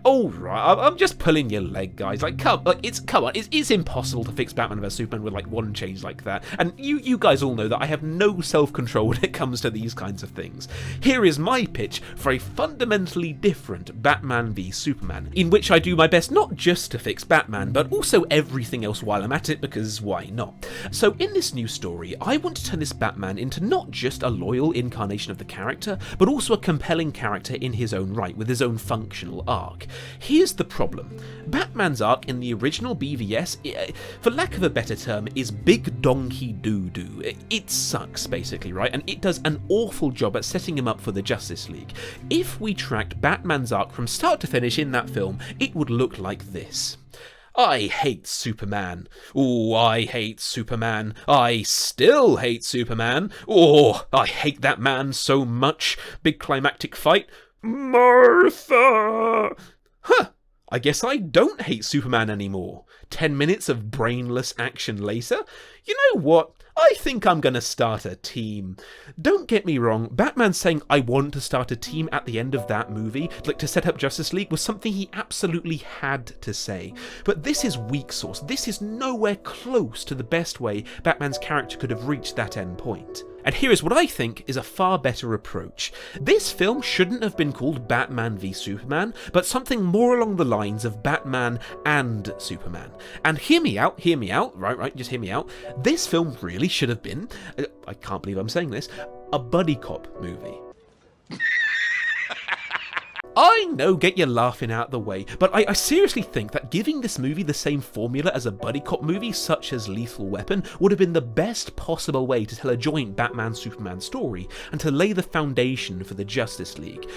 Oh, right, I'm just pulling your leg, guys. Like, come on, it's impossible to fix Batman vs Superman with like one change like that. And you guys all know that I have no self-control when it comes to these kinds of things. Here is my pitch for a fundamentally different Batman v Superman, in which I do my best not just to fix Batman, but also everything else while I'm at it, because why not? So in this new story, I want to turn this Batman into not just a loyal incarnation of the character, but also a compelling character in his own right, with his own functional arc. Here's the problem. Batman's arc in the original BVS, for lack of a better term, is big donkey doo-doo. It sucks, basically, right? And it does an awful job at setting him up for the Justice League. If we tracked Batman's arc from start to finish in that film, it would look like this. I hate Superman. Oh, I hate Superman. I still hate Superman. Oh, I hate that man so much. Big climactic fight. Martha! Huh, I guess I don't hate Superman anymore. 10 minutes of brainless action later? You know what? I think I'm gonna start a team. Don't get me wrong, Batman saying I want to start a team at the end of that movie, like to set up Justice League, was something he absolutely had to say. But this is weak sauce. This is nowhere close to the best way Batman's character could have reached that end point. And here is what I think is a far better approach. This film shouldn't have been called Batman v Superman, but something more along the lines of Batman and Superman. And hear me out, right, just hear me out. This film really should have been, I can't believe I'm saying this, a buddy cop movie. I know, get your laughing out the way, but I seriously think that giving this movie the same formula as a buddy cop movie such as Lethal Weapon would have been the best possible way to tell a joint Batman-Superman story and to lay the foundation for the Justice League.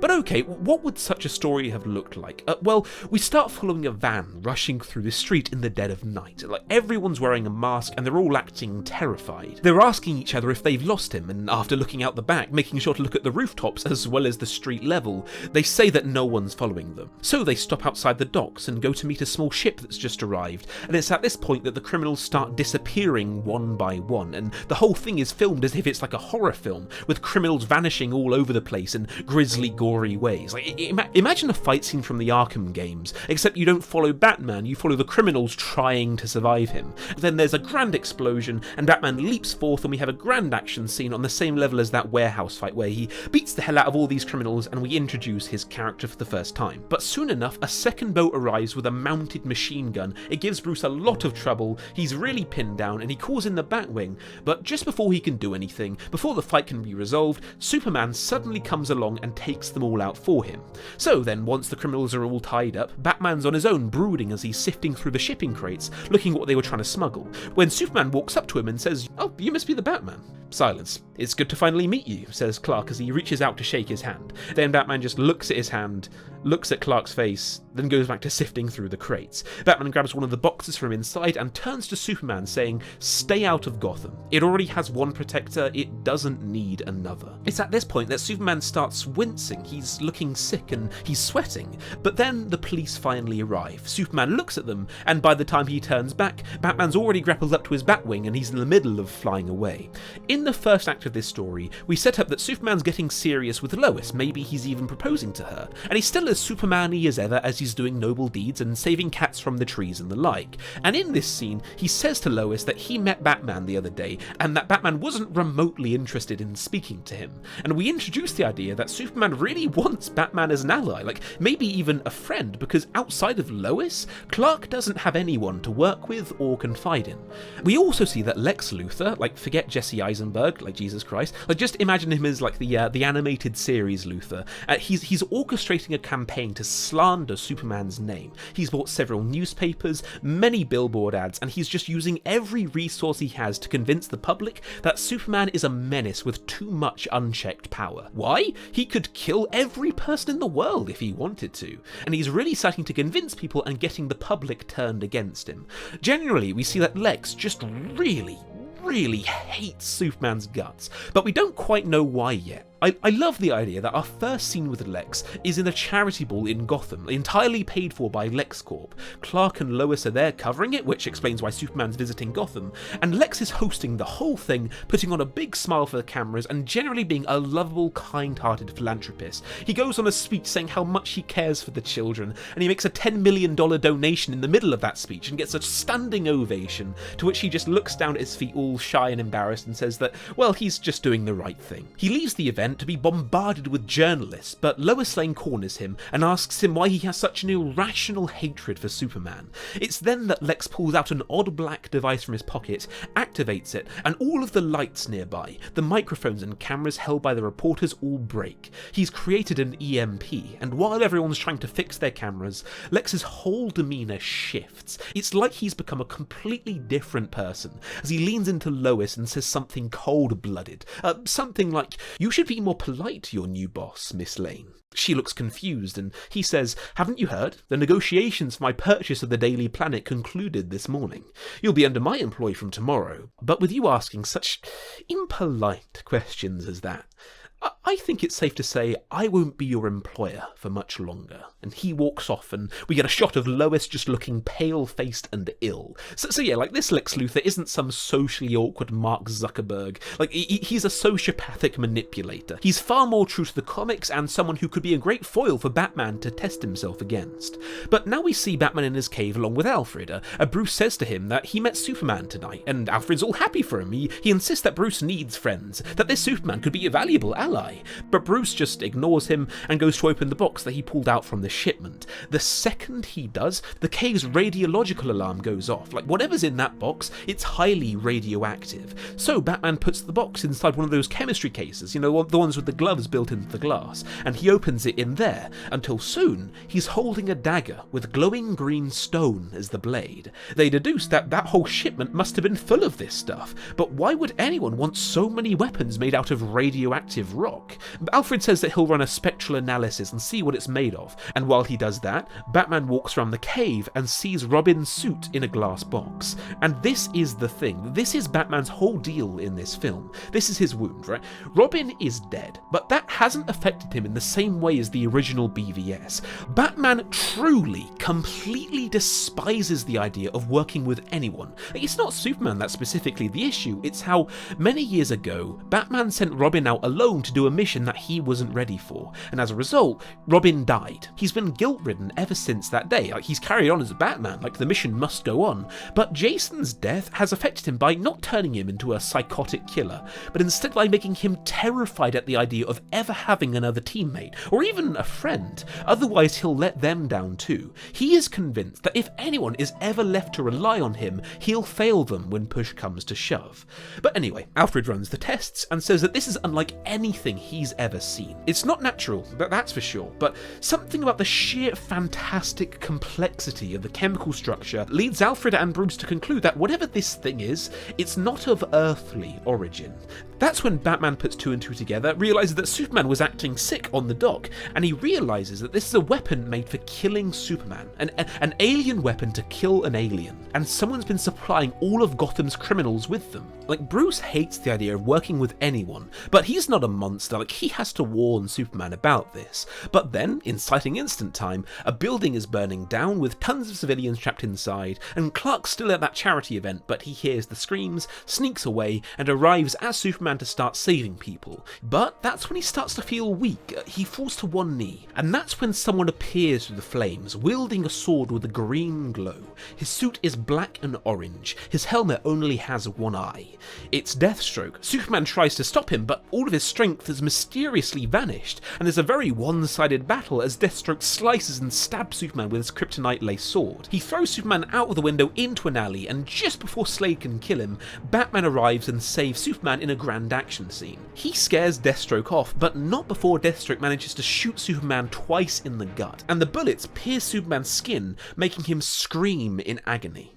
But okay, what would such a story have looked like? Well, we start following a van rushing through the street in the dead of night. Like, everyone's wearing a mask and they're all acting terrified. They're asking each other if they've lost him, and after looking out the back, making sure to look at the rooftops as well as the street level, they say that no one's following them. So they stop outside the docks and go to meet a small ship that's just arrived, and it's at this point that the criminals start disappearing one by one, and the whole thing is filmed as if it's like a horror film, with criminals vanishing all over the place in grisly, gory ways. Like, imagine a fight scene from the Arkham games, except you don't follow Batman, you follow the criminals trying to survive him. Then there's a grand explosion, and Batman leaps forth, and we have a grand action scene on the same level as that warehouse fight where he beats the hell out of all these criminals, and we introduce his character for the first time. But soon enough, a second boat arrives with a mounted machine gun. It gives Bruce a lot of trouble, he's really pinned down, and he calls in the Batwing. But just before he can do anything, before the fight can be resolved, Superman suddenly comes along and takes them all out for him. So then, once the criminals are all tied up, Batman's on his own, brooding as he's sifting through the shipping crates, looking at what they were trying to smuggle, when Superman walks up to him and says, "Oh, you must be the Batman." Silence. "It's good to finally meet you," says Clark as he reaches out to shake his hand. Then Batman just looks at his hand, looks at Clark's face, then goes back to sifting through the crates. Batman grabs one of the boxes from inside and turns to Superman saying, "Stay out of Gotham. It already has one protector, it doesn't need another." It's at this point that Superman starts wincing, he's looking sick and he's sweating. But then the police finally arrive. Superman looks at them, and by the time he turns back, Batman's already grappled up to his Batwing and he's in the middle of flying away. In the first act of this story, we set up that Superman's getting serious with Lois, maybe he's even proposing to her, and he's still as Superman-y as ever as he's doing noble deeds and saving cats from the trees and the like. And in this scene, he says to Lois that he met Batman the other day, and that Batman wasn't remotely interested in speaking to him. And we introduce the idea that Superman really wants Batman as an ally, like maybe even a friend, because outside of Lois, Clark doesn't have anyone to work with or confide in. We also see that Lex Luthor, like forget Jesse Eisenberg, like Jesus Christ, like just imagine him as like the animated series Luthor. He's orchestrating a campaign campaign to slander Superman's name. He's bought several newspapers, many billboard ads, and he's just using every resource he has to convince the public that Superman is a menace with too much unchecked power. Why? He could kill every person in the world if he wanted to, and he's really starting to convince people and getting the public turned against him. Generally, we see that Lex just really hates Superman's guts, but we don't quite know why yet. I love the idea that our first scene with Lex is in a charity ball in Gotham, entirely paid for by LexCorp. Clark and Lois are there covering it, which explains why Superman's visiting Gotham, and Lex is hosting the whole thing, putting on a big smile for the cameras and generally being a lovable, kind-hearted philanthropist. He goes on a speech saying how much he cares for the children, and he makes a $10 million donation in the middle of that speech and gets a standing ovation, to which he just looks down at his feet all shy and embarrassed and says that, well, he's just doing the right thing. He leaves the event to be bombarded with journalists, but Lois Lane corners him and asks him why he has such an irrational hatred for Superman. It's then that Lex pulls out an odd black device from his pocket, activates it, and all of the lights nearby, the microphones and cameras held by the reporters, all break. He's created an EMP, and while everyone's trying to fix their cameras, Lex's whole demeanour shifts. It's like he's become a completely different person, as he leans into Lois and says something cold-blooded, something like, "You should be more polite to your new boss, Miss Lane." She looks confused, and he says, "Haven't you heard? The negotiations for my purchase of the Daily Planet concluded this morning. You'll be under my employ from tomorrow. But with you asking such impolite questions as that, I think it's safe to say I won't be your employer for much longer." And he walks off, and we get a shot of Lois just looking pale-faced and ill. So yeah, like, this Lex Luthor isn't some socially awkward Mark Zuckerberg. Like, he's a sociopathic manipulator. He's far more true to the comics and someone who could be a great foil for Batman to test himself against. But now we see Batman in his cave along with Alfred. Bruce says to him that he met Superman tonight, and Alfred's all happy for him. He insists that Bruce needs friends, that this Superman could be a valuable ally. But Bruce just ignores him and goes to open the box that he pulled out from the shipment. The second he does, the cave's radiological alarm goes off. Like, whatever's in that box, it's highly radioactive. So Batman puts the box inside one of those chemistry cases, you know, the ones with the gloves built into the glass, and he opens it in there, until soon he's holding a dagger with glowing green stone as the blade. They deduce that that whole shipment must have been full of this stuff, but why would anyone want so many weapons made out of radioactive rock? Alfred says that he'll run a spectral analysis and see what it's made of, and while he does that, Batman walks around the cave and sees Robin's suit in a glass box. And this is the thing. This is Batman's whole deal in this film. This is his wound, right? Robin is dead, but that hasn't affected him in the same way as the original BVS. Batman truly, completely despises the idea of working with anyone. It's not Superman that's specifically the issue, it's how many years ago, Batman sent Robin out alone to do a mission that he wasn't ready for, and as a result, Robin died. He's been guilt-ridden ever since that day. Like, he's carried on as a Batman, like the mission must go on, but Jason's death has affected him by not turning him into a psychotic killer, but instead by making him terrified at the idea of ever having another teammate, or even a friend. Otherwise, he'll let them down too. He is convinced that if anyone is ever left to rely on him, he'll fail them when push comes to shove. But anyway, Alfred runs the tests and says that this is unlike anything he's ever seen. It's not natural, that's for sure, but something about the sheer fantastic complexity of the chemical structure leads Alfred and Bruce to conclude that whatever this thing is, it's not of earthly origin. That's when Batman puts two and two together, realises that Superman was acting sick on the dock, and he realises that this is a weapon made for killing Superman, an alien weapon to kill an alien, and someone's been supplying all of Gotham's criminals with them. Like, Bruce hates the idea of working with anyone, but he's not a monster. Like, he has to warn Superman about this. But then, inciting instant time, a building is burning down with tons of civilians trapped inside, and Clark's still at that charity event, but he hears the screams, sneaks away, and arrives as Superman to start saving people. But that's when he starts to feel weak. He falls to one knee, and that's when someone appears through the flames, wielding a sword with a green glow. His suit is black and orange. His helmet only has one eye. It's Deathstroke. Superman tries to stop him, but all of his strength is has mysteriously vanished, and there's a very one-sided battle as Deathstroke slices and stabs Superman with his kryptonite-laced sword. He throws Superman out of the window into an alley, and just before Slade can kill him, Batman arrives and saves Superman in a grand action scene. He scares Deathstroke off, but not before Deathstroke manages to shoot Superman twice in the gut, and the bullets pierce Superman's skin, making him scream in agony.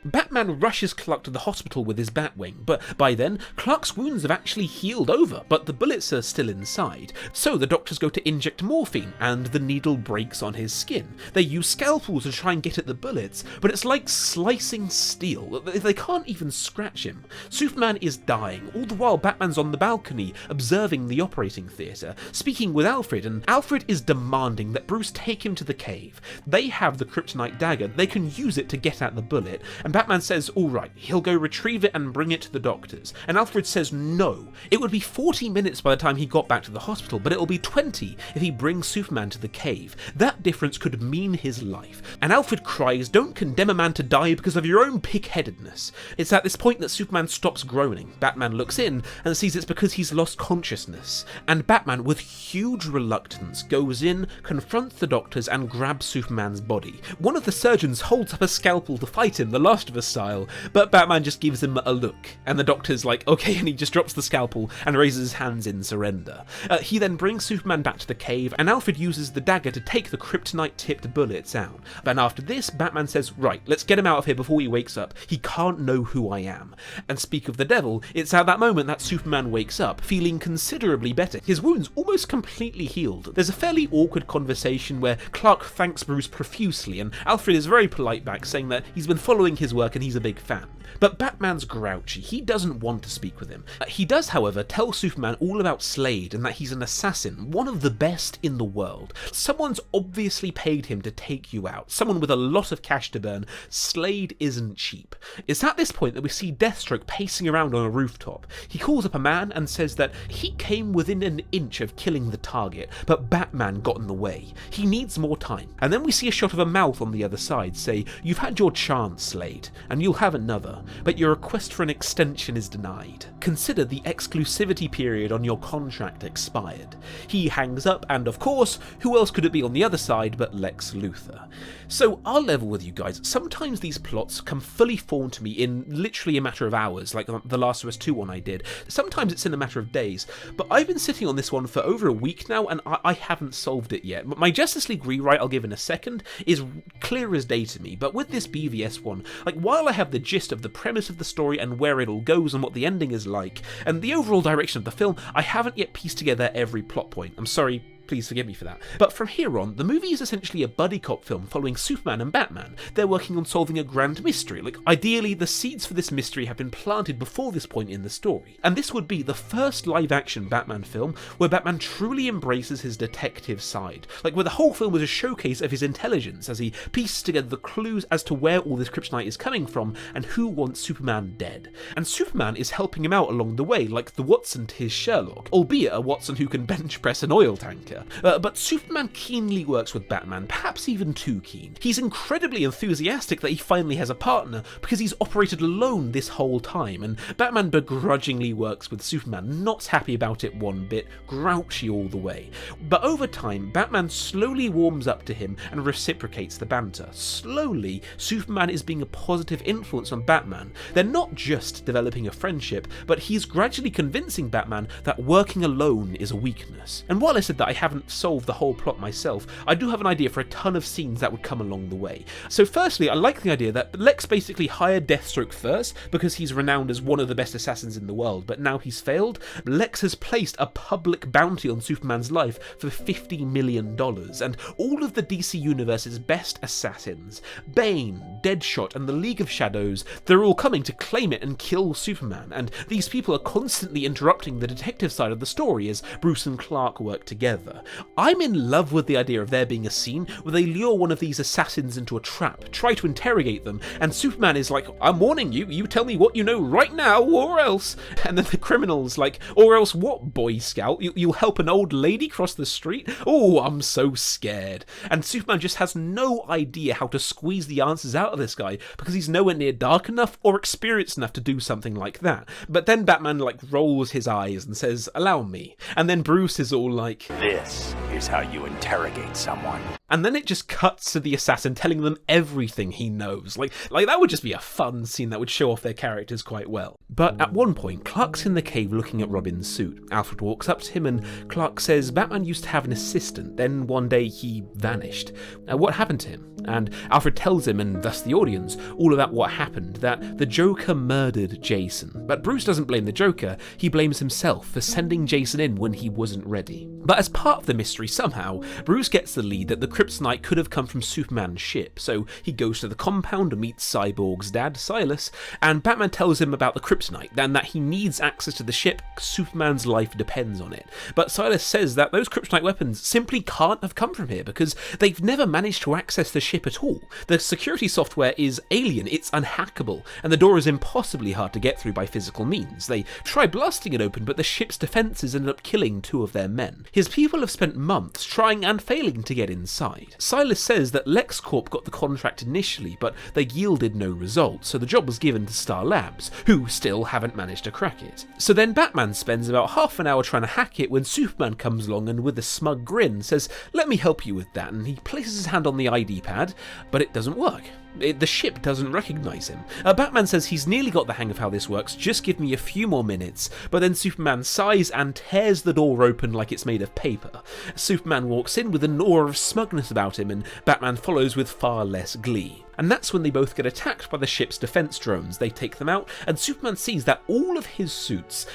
Batman rushes Clark to the hospital with his Batwing, but by then, Clark's wounds have actually healed over, but the bullets are still inside. So the doctors go to inject morphine, and the needle breaks on his skin. They use scalpels to try and get at the bullets, but it's like slicing steel. They can't even scratch him. Superman is dying, all the while Batman's on the balcony, observing the operating theatre, speaking with Alfred, and Alfred is demanding that Bruce take him to the cave. They have the kryptonite dagger, they can use it to get at the bullet, and Batman says, alright, he'll go retrieve it and bring it to the doctors. And Alfred says no. It would be 40 minutes by the time he got back to the hospital, but it'll be 20 if he brings Superman to the cave. That difference could mean his life. And Alfred cries, don't condemn a man to die because of your own pig-headedness. It's at this point that Superman stops groaning. Batman looks in and sees it's because he's lost consciousness. And Batman, with huge reluctance, goes in, confronts the doctors and grabs Superman's body. One of the surgeons holds up a scalpel to fight him, the Last of Us style, but Batman just gives him a look, and the doctor's like, okay, and he just drops the scalpel and raises his hands in surrender. He then brings Superman back to the cave, and Alfred uses the dagger to take the kryptonite-tipped bullets out. And after this, Batman says, right, let's get him out of here before he wakes up. He can't know who I am. And speak of the devil, it's at that moment that Superman wakes up, feeling considerably better. His wounds almost completely healed. There's a fairly awkward conversation where Clark thanks Bruce profusely, and Alfred is very polite back, saying that he's been following his work and he's a big fan. But Batman's grouchy, he doesn't want to speak with him. He does, however, tell Superman all about Slade and that he's an assassin, one of the best in the world. Someone's obviously paid him to take you out, someone with a lot of cash to burn. Slade isn't cheap. It's at this point that we see Deathstroke pacing around on a rooftop. He calls up a man and says that he came within an inch of killing the target, but Batman got in the way. He needs more time. And then we see a shot of a mouth on the other side say, you've had your chance, Slade, and you'll have another, but your request for an extension is denied. Consider the exclusivity period on your contract expired. He hangs up, and of course, who else could it be on the other side but Lex Luthor? So I'll level with you guys, sometimes these plots come fully formed to me in literally a matter of hours, like the Last of Us 2 one I did. Sometimes it's in a matter of days, but I've been sitting on this one for over a week now, and I haven't solved it yet. My Justice League rewrite I'll give in a second is clear as day to me, but with this BVS one, like while I have the gist of the premise of the story and where it all goes and what the ending is like, and the overall direction of the film, I haven't yet pieced together every plot point. I'm sorry, please forgive me for that. But from here on, the movie is essentially a buddy cop film following Superman and Batman. They're working on solving a grand mystery. Like, ideally, the seeds for this mystery have been planted before this point in the story. And this would be the first live-action Batman film where Batman truly embraces his detective side. Like, where the whole film was a showcase of his intelligence as he pieces together the clues as to where all this kryptonite is coming from and who wants Superman dead. And Superman is helping him out along the way, like the Watson to his Sherlock, albeit a Watson who can bench press an oil tanker. But Superman keenly works with Batman, perhaps even too keen. He's incredibly enthusiastic that he finally has a partner because he's operated alone this whole time, and Batman begrudgingly works with Superman, not happy about it one bit, grouchy all the way. But over time, Batman slowly warms up to him and reciprocates the banter. Slowly, Superman is being a positive influence on Batman. They're not just developing a friendship, but he's gradually convincing Batman that working alone is a weakness. And while I said that I haven't solved the whole plot myself, I do have an idea for a ton of scenes that would come along the way. So firstly, I like the idea that Lex basically hired Deathstroke first because he's renowned as one of the best assassins in the world, but now he's failed. Lex has placed a public bounty on Superman's life for $50 million, and all of the DC Universe's best assassins, Bane, Deadshot, and the League of Shadows, they're all coming to claim it and kill Superman, and these people are constantly interrupting the detective side of the story as Bruce and Clark work together. together. I'm in love with the idea of there being a scene where they lure one of these assassins into a trap, try to interrogate them, and Superman is like, I'm warning you, you tell me what you know right now or else. And then the criminal's like, or else what, Boy Scout? You'll help an old lady cross the street? Oh, I'm so scared. And Superman just has no idea how to squeeze the answers out of this guy because he's nowhere near dark enough or experienced enough to do something like that. But then Batman rolls his eyes and says, allow me. And then Bruce is all like, This is how you interrogate someone. and then it just cuts to the assassin telling them everything he knows. Like that would just be a fun scene that would show off their characters quite well. But at one point, Clark's in the cave looking at Robin's suit. Alfred walks up to him and Clark says Batman used to have an assistant, then one day he vanished. What happened to him? And Alfred tells him, and thus the audience, all about what happened, that the Joker murdered Jason. But Bruce doesn't blame the Joker, he blames himself for sending Jason in when he wasn't ready. But as part of the mystery, somehow, Bruce gets the lead that the kryptonite could have come from Superman's ship, so he goes to the compound and meets Cyborg's dad, Silas, and Batman tells him about the kryptonite, and that he needs access to the ship, Superman's life depends on it. But Silas says that those kryptonite weapons simply can't have come from here, because they've never managed to access the ship at all. The security software is alien, it's unhackable, and the door is impossibly hard to get through by physical means. They try blasting it open, but the ship's defences ended up killing 2 of their men. His people have spent months trying and failing to get inside. Silas says that LexCorp got the contract initially, but they yielded no results, so the job was given to Star Labs, who still haven't managed to crack it. So then Batman spends about half an hour trying to hack it when Superman comes along and with a smug grin says, let me help you with that, and he places his hand on the ID pad, but it doesn't work. The ship doesn't recognise him. Batman says he's nearly got the hang of how this works, just give me a few more minutes, but then Superman sighs and tears the door open like it's made of paper. Superman walks in with an aura of smugness about him, and Batman follows with far less glee. And that's when they both get attacked by the ship's defence drones. They take them out, and Superman sees that all of his suits,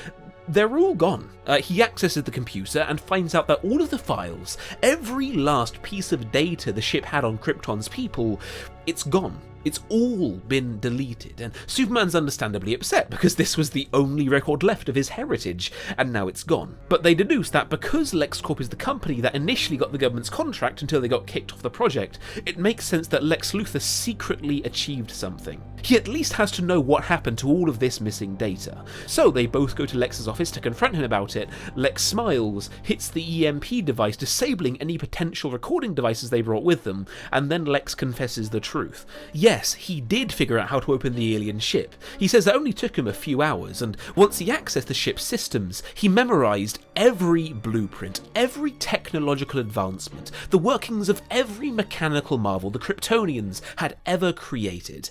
they're all gone. He accesses the computer and finds out that all of the files, every last piece of data the ship had on Krypton's people, it's gone. It's all been deleted, and Superman's understandably upset because this was the only record left of his heritage, and now it's gone. But they deduce that because LexCorp is the company that initially got the government's contract until they got kicked off the project, it makes sense that Lex Luthor secretly achieved something. He at least has to know what happened to all of this missing data. So they both go to Lex's office to confront him about it. Lex smiles, hits the EMP device, disabling any potential recording devices they brought with them, and then Lex confesses the truth. Yes, he did figure out how to open the alien ship. He says it only took him a few hours, and once he accessed the ship's systems, he memorized every blueprint, every technological advancement, the workings of every mechanical marvel the Kryptonians had ever created.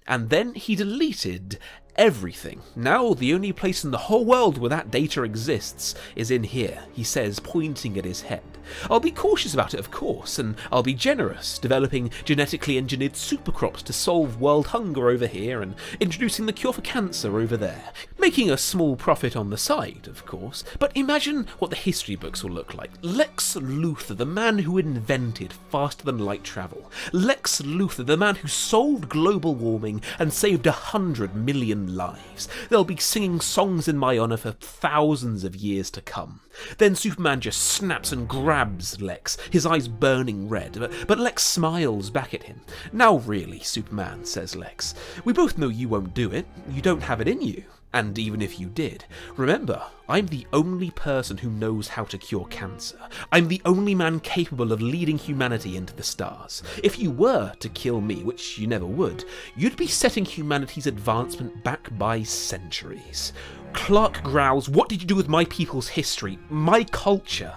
And then he deleted everything. Now the only place in the whole world where that data exists is in here, he says, pointing at his head. I'll be cautious about it, of course, and I'll be generous, developing genetically engineered supercrops to solve world hunger over here and introducing the cure for cancer over there. Making a small profit on the side, of course, but imagine what the history books will look like. Lex Luthor, the man who invented faster than light travel. Lex Luthor, the man who solved global warming and saved 100 million lives. They'll be singing songs in my honour for thousands of years to come. Then Superman just snaps and grabs Lex, his eyes burning red, but Lex smiles back at him. Now really, Superman, says Lex, we both know you won't do it. You don't have it in you. And even if you did, remember, I'm the only person who knows how to cure cancer. I'm the only man capable of leading humanity into the stars. If you were to kill me, which you never would, you'd be setting humanity's advancement back by centuries. Clark growls, what did you do with my people's history, my culture?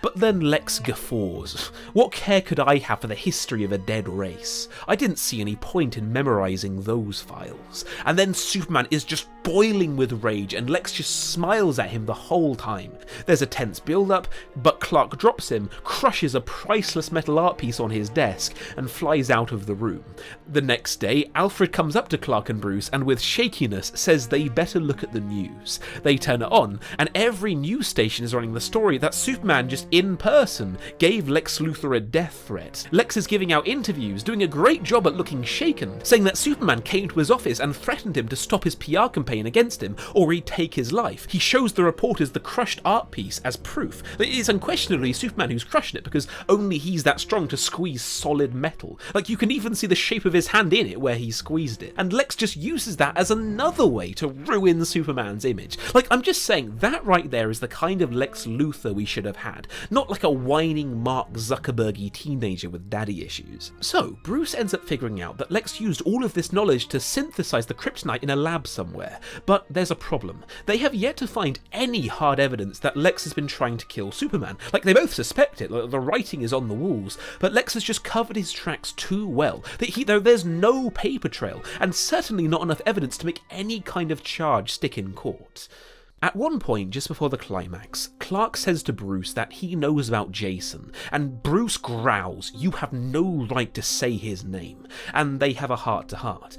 But then Lex guffaws. What care could I have for the history of a dead race? I didn't see any point in memorising those files. And then Superman is just boiling with rage and Lex just smiles at him the whole time. There's a tense build-up, but Clark drops him, crushes a priceless metal art piece on his desk, and flies out of the room. The next day, Alfred comes up to Clark and Bruce and with shakiness says they better look at the news. They turn it on, and every news station is running the story that Superman just in person, gave Lex Luthor a death threat. Lex is giving out interviews, doing a great job at looking shaken, saying that Superman came to his office and threatened him to stop his PR campaign against him, or he'd take his life. He shows the reporters the crushed art piece as proof that it is unquestionably Superman who's crushed it, because only he's that strong to squeeze solid metal. Like, you can even see the shape of his hand in it where he squeezed it. And Lex just uses that as another way to ruin Superman's image. Like, I'm just saying, that right there is the kind of Lex Luthor we should have had, not like a whining Mark Zuckerberg-y teenager with daddy issues. So, Bruce ends up figuring out that Lex used all of this knowledge to synthesize the kryptonite in a lab somewhere, but there's a problem. They have yet to find any hard evidence that Lex has been trying to kill Superman. Like, they both suspect it, the writing is on the walls, but Lex has just covered his tracks too well, that there's no paper trail, and certainly not enough evidence to make any kind of charge stick in court. At one point, just before the climax, Clark says to Bruce that he knows about Jason, and Bruce growls, "You have no right to say his name," and they have a heart-to-heart.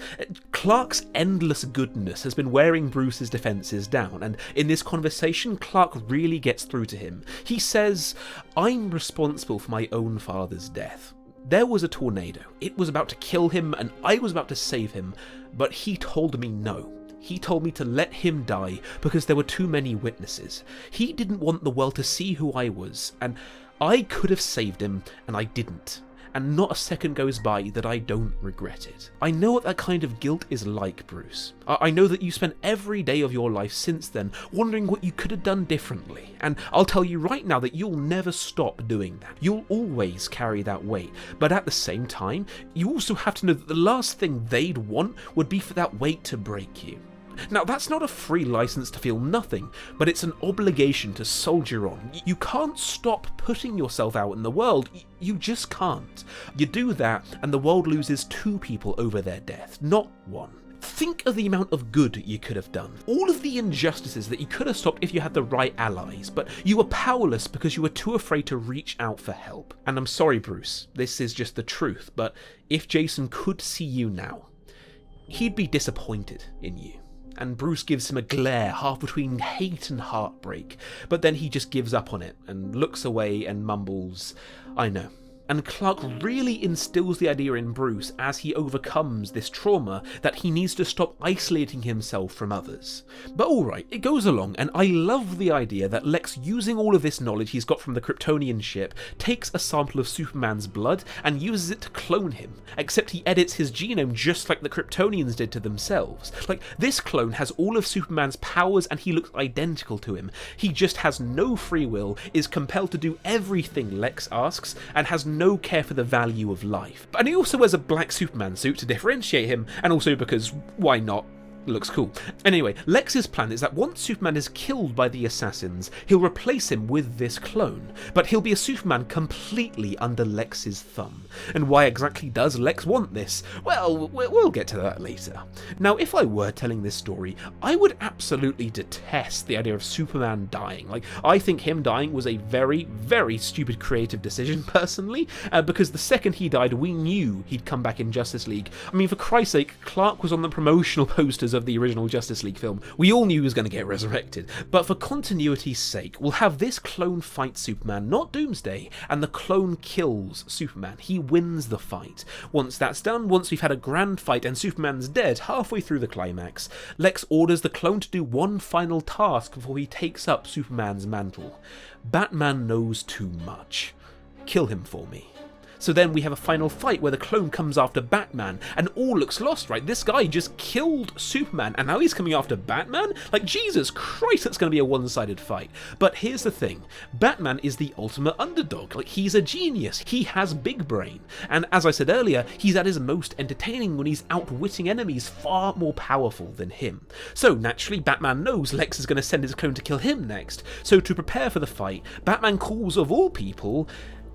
Clark's endless goodness has been wearing Bruce's defences down, and in this conversation, Clark really gets through to him. He says, "I'm responsible for my own father's death. There was a tornado. It was about to kill him, and I was about to save him, but he told me no. He told me to let him die because there were too many witnesses. He didn't want the world to see who I was, and I could have saved him, and I didn't. And not a second goes by that I don't regret it. I know what that kind of guilt is like, Bruce. I know that you spent every day of your life since then wondering what you could have done differently, and I'll tell you right now that you'll never stop doing that. You'll always carry that weight, but at the same time, you also have to know that the last thing they'd want would be for that weight to break you. Now, that's not a free license to feel nothing, but it's an obligation to soldier on. You can't stop putting yourself out in the world. You just can't. You do that, and the world loses 2 people over their death, not 1. Think of the amount of good you could have done. All of the injustices that you could have stopped if you had the right allies, but you were powerless because you were too afraid to reach out for help. And I'm sorry, Bruce, this is just the truth, but if Jason could see you now, he'd be disappointed in you. And Bruce gives him a glare half between hate and heartbreak, but then he just gives up on it and looks away and mumbles, "I know." And Clark really instills the idea in Bruce as he overcomes this trauma that he needs to stop isolating himself from others. But alright, it goes along, and I love the idea that Lex, using all of this knowledge he's got from the Kryptonian ship, takes a sample of Superman's blood and uses it to clone him, except he edits his genome just like the Kryptonians did to themselves. Like, this clone has all of Superman's powers and he looks identical to him. He just has no free will, is compelled to do everything Lex asks, and has no care for the value of life. And he also wears a black Superman suit to differentiate him, and also because, why not? Looks cool. Anyway, Lex's plan is that once Superman is killed by the assassins, he'll replace him with this clone, but he'll be a Superman completely under Lex's thumb. And why exactly does Lex want this? Well, we'll get to that later. Now, if I were telling this story, I would absolutely detest the idea of Superman dying. Like, I think him dying was a very, very stupid creative decision, personally, because the second he died, we knew he'd come back in Justice League. I mean, for Christ's sake, Clark was on the promotional posters of the original Justice League film. We all knew he was going to get resurrected, but for continuity's sake, we'll have this clone fight Superman, not Doomsday, and the clone kills Superman. He wins the fight. Once that's done, once we've had a grand fight and Superman's dead halfway through the climax, Lex orders the clone to do one final task before he takes up Superman's mantle. Batman knows too much. Kill him for me. So then we have a final fight where the clone comes after Batman, and all looks lost, right? This guy just killed Superman, and now he's coming after Batman? Like, Jesus Christ, that's going to be a one-sided fight. But here's the thing. Batman is the ultimate underdog. Like, he's a genius. He has big brain. And as I said earlier, he's at his most entertaining when he's outwitting enemies far more powerful than him. So naturally, Batman knows Lex is going to send his clone to kill him next. So to prepare for the fight, Batman calls, of all people,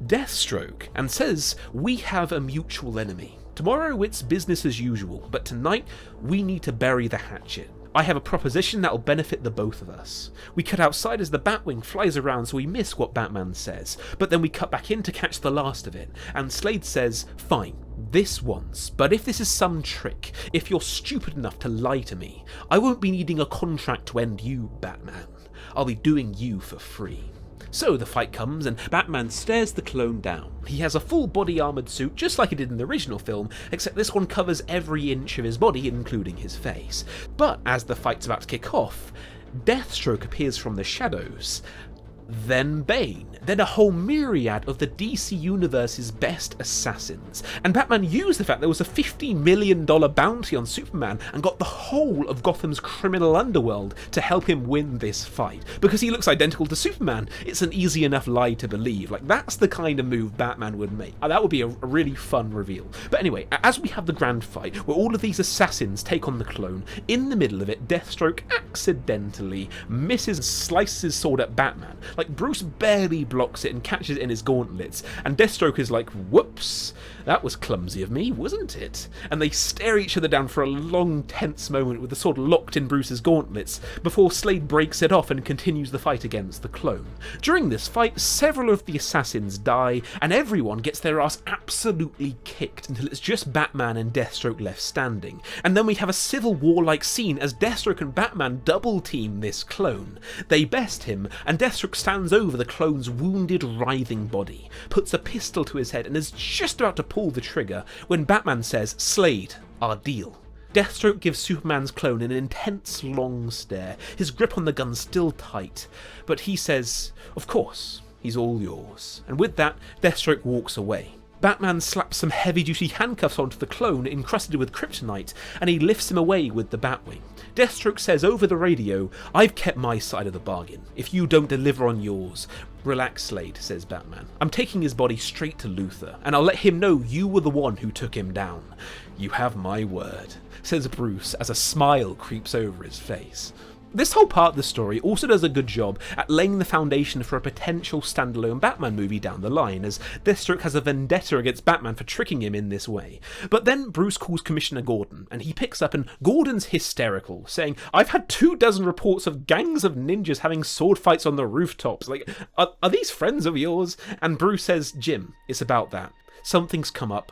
Deathstroke, and says, "We have a mutual enemy. Tomorrow it's business as usual, but tonight we need to bury the hatchet. I have a proposition that'll benefit the both of us." We cut outside as the Batwing flies around, so we miss what Batman says, but then we cut back in to catch the last of it, and Slade says, "Fine, this once, but if this is some trick, if you're stupid enough to lie to me, I won't be needing a contract to end you, Batman. I'll be doing you for free." So the fight comes and Batman stares the clone down. He has a full body armoured suit just like he did in the original film, except this one covers every inch of his body, including his face. But as the fight's about to kick off, Deathstroke appears from the shadows, then Bane, then a whole myriad of the DC Universe's best assassins. And Batman used the fact there was a $50 million bounty on Superman and got the whole of Gotham's criminal underworld to help him win this fight. Because he looks identical to Superman, it's an easy enough lie to believe. Like, that's the kind of move Batman would make. That would be a really fun reveal. But anyway, as we have the grand fight, where all of these assassins take on the clone, in the middle of it, Deathstroke accidentally misses and slices his sword at Batman. Like, Bruce barely blocks it and catches it in his gauntlets, and Deathstroke is like, whoops, that was clumsy of me, wasn't it? And they stare each other down for a long, tense moment with the sword locked in Bruce's gauntlets, before Slade breaks it off and continues the fight against the clone. During this fight, several of the assassins die, and everyone gets their ass absolutely kicked until it's just Batman and Deathstroke left standing. And then we have a Civil War-like scene as Deathstroke and Batman double-team this clone. They best him, and Deathstroke stands over the clone's wounded, writhing body, puts a pistol to his head, and is just about to pull the trigger when Batman says, "Slade, our deal." Deathstroke gives Superman's clone an intense, long stare, his grip on the gun still tight, but he says, of course, he's all yours. And with that, Deathstroke walks away. Batman slaps some heavy-duty handcuffs onto the clone encrusted with kryptonite, and he lifts him away with the Batwing. Deathstroke says over the radio, "I've kept my side of the bargain. If you don't deliver on yours..." "Relax, Slade," says Batman. "I'm taking his body straight to Luthor, and I'll let him know you were the one who took him down." "You have my word," says Bruce as a smile creeps over his face. This whole part of the story also does a good job at laying the foundation for a potential standalone Batman movie down the line, as Deathstroke has a vendetta against Batman for tricking him in this way. But then Bruce calls Commissioner Gordon, and he picks up, and Gordon's hysterical, saying, "I've had 24 reports of gangs of ninjas having sword fights on the rooftops. Like, are these friends of yours?" And Bruce says, "Jim, it's about that. Something's come up.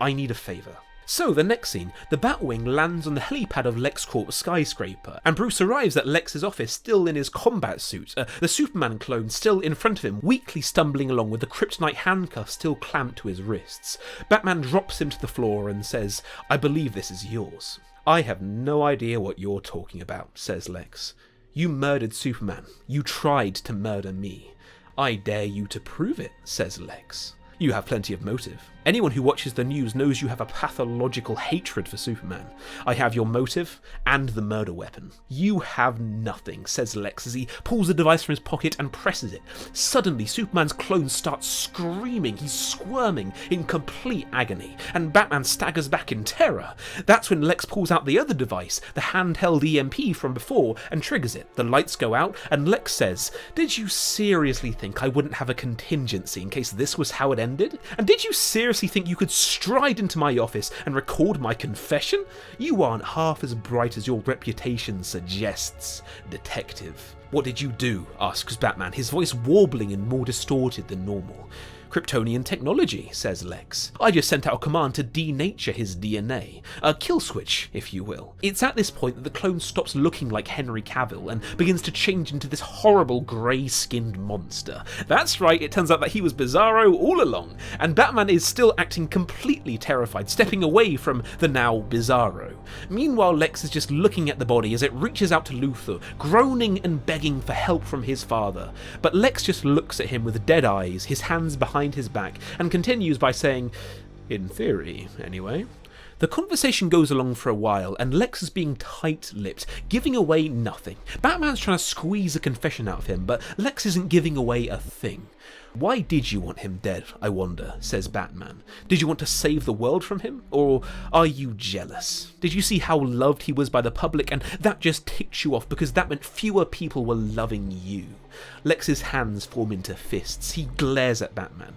I need a favour." So, the next scene, the Batwing lands on the helipad of LexCorp's skyscraper, and Bruce arrives at Lex's office still in his combat suit, the Superman clone still in front of him, weakly stumbling along with the kryptonite handcuffs still clamped to his wrists. Batman drops him to the floor and says, "I believe this is yours." "I have no idea what you're talking about," says Lex. "You murdered Superman. You tried to murder me. I dare you to prove it," says Lex. "You have plenty of motive. Anyone who watches the news knows you have a pathological hatred for Superman. I have your motive and the murder weapon." "You have nothing," says Lex as he pulls the device from his pocket and presses it. Suddenly, Superman's clone starts screaming. He's squirming in complete agony, and Batman staggers back in terror. That's when Lex pulls out the other device, the handheld EMP from before, and triggers it. The lights go out, and Lex says, "Did you seriously think I wouldn't have a contingency in case this was how it ended? And did you seriously think you could stride into my office and record my confession? You aren't half as bright as your reputation suggests, detective." "What did you do?" asks Batman, his voice warbling and more distorted than normal. "Kryptonian technology," says Lex. "I just sent out a command to denature his DNA. A kill switch, if you will." It's at this point that the clone stops looking like Henry Cavill and begins to change into this horrible grey-skinned monster. That's right, it turns out that he was Bizarro all along, and Batman is still acting completely terrified, stepping away from the now Bizarro. Meanwhile, Lex is just looking at the body as it reaches out to Luthor, groaning and begging for help from his father. But Lex just looks at him with dead eyes, his hands behind his back, and continues by saying, "In theory, anyway." The conversation goes along for a while, and Lex is being tight-lipped, giving away nothing. Batman's trying to squeeze a confession out of him, but Lex isn't giving away a thing. "Why did you want him dead, I wonder," says Batman. "Did you want to save the world from him? Or are you jealous? Did you see how loved he was by the public, and that just ticked you off because that meant fewer people were loving you?" Lex's hands form into fists. He glares at Batman.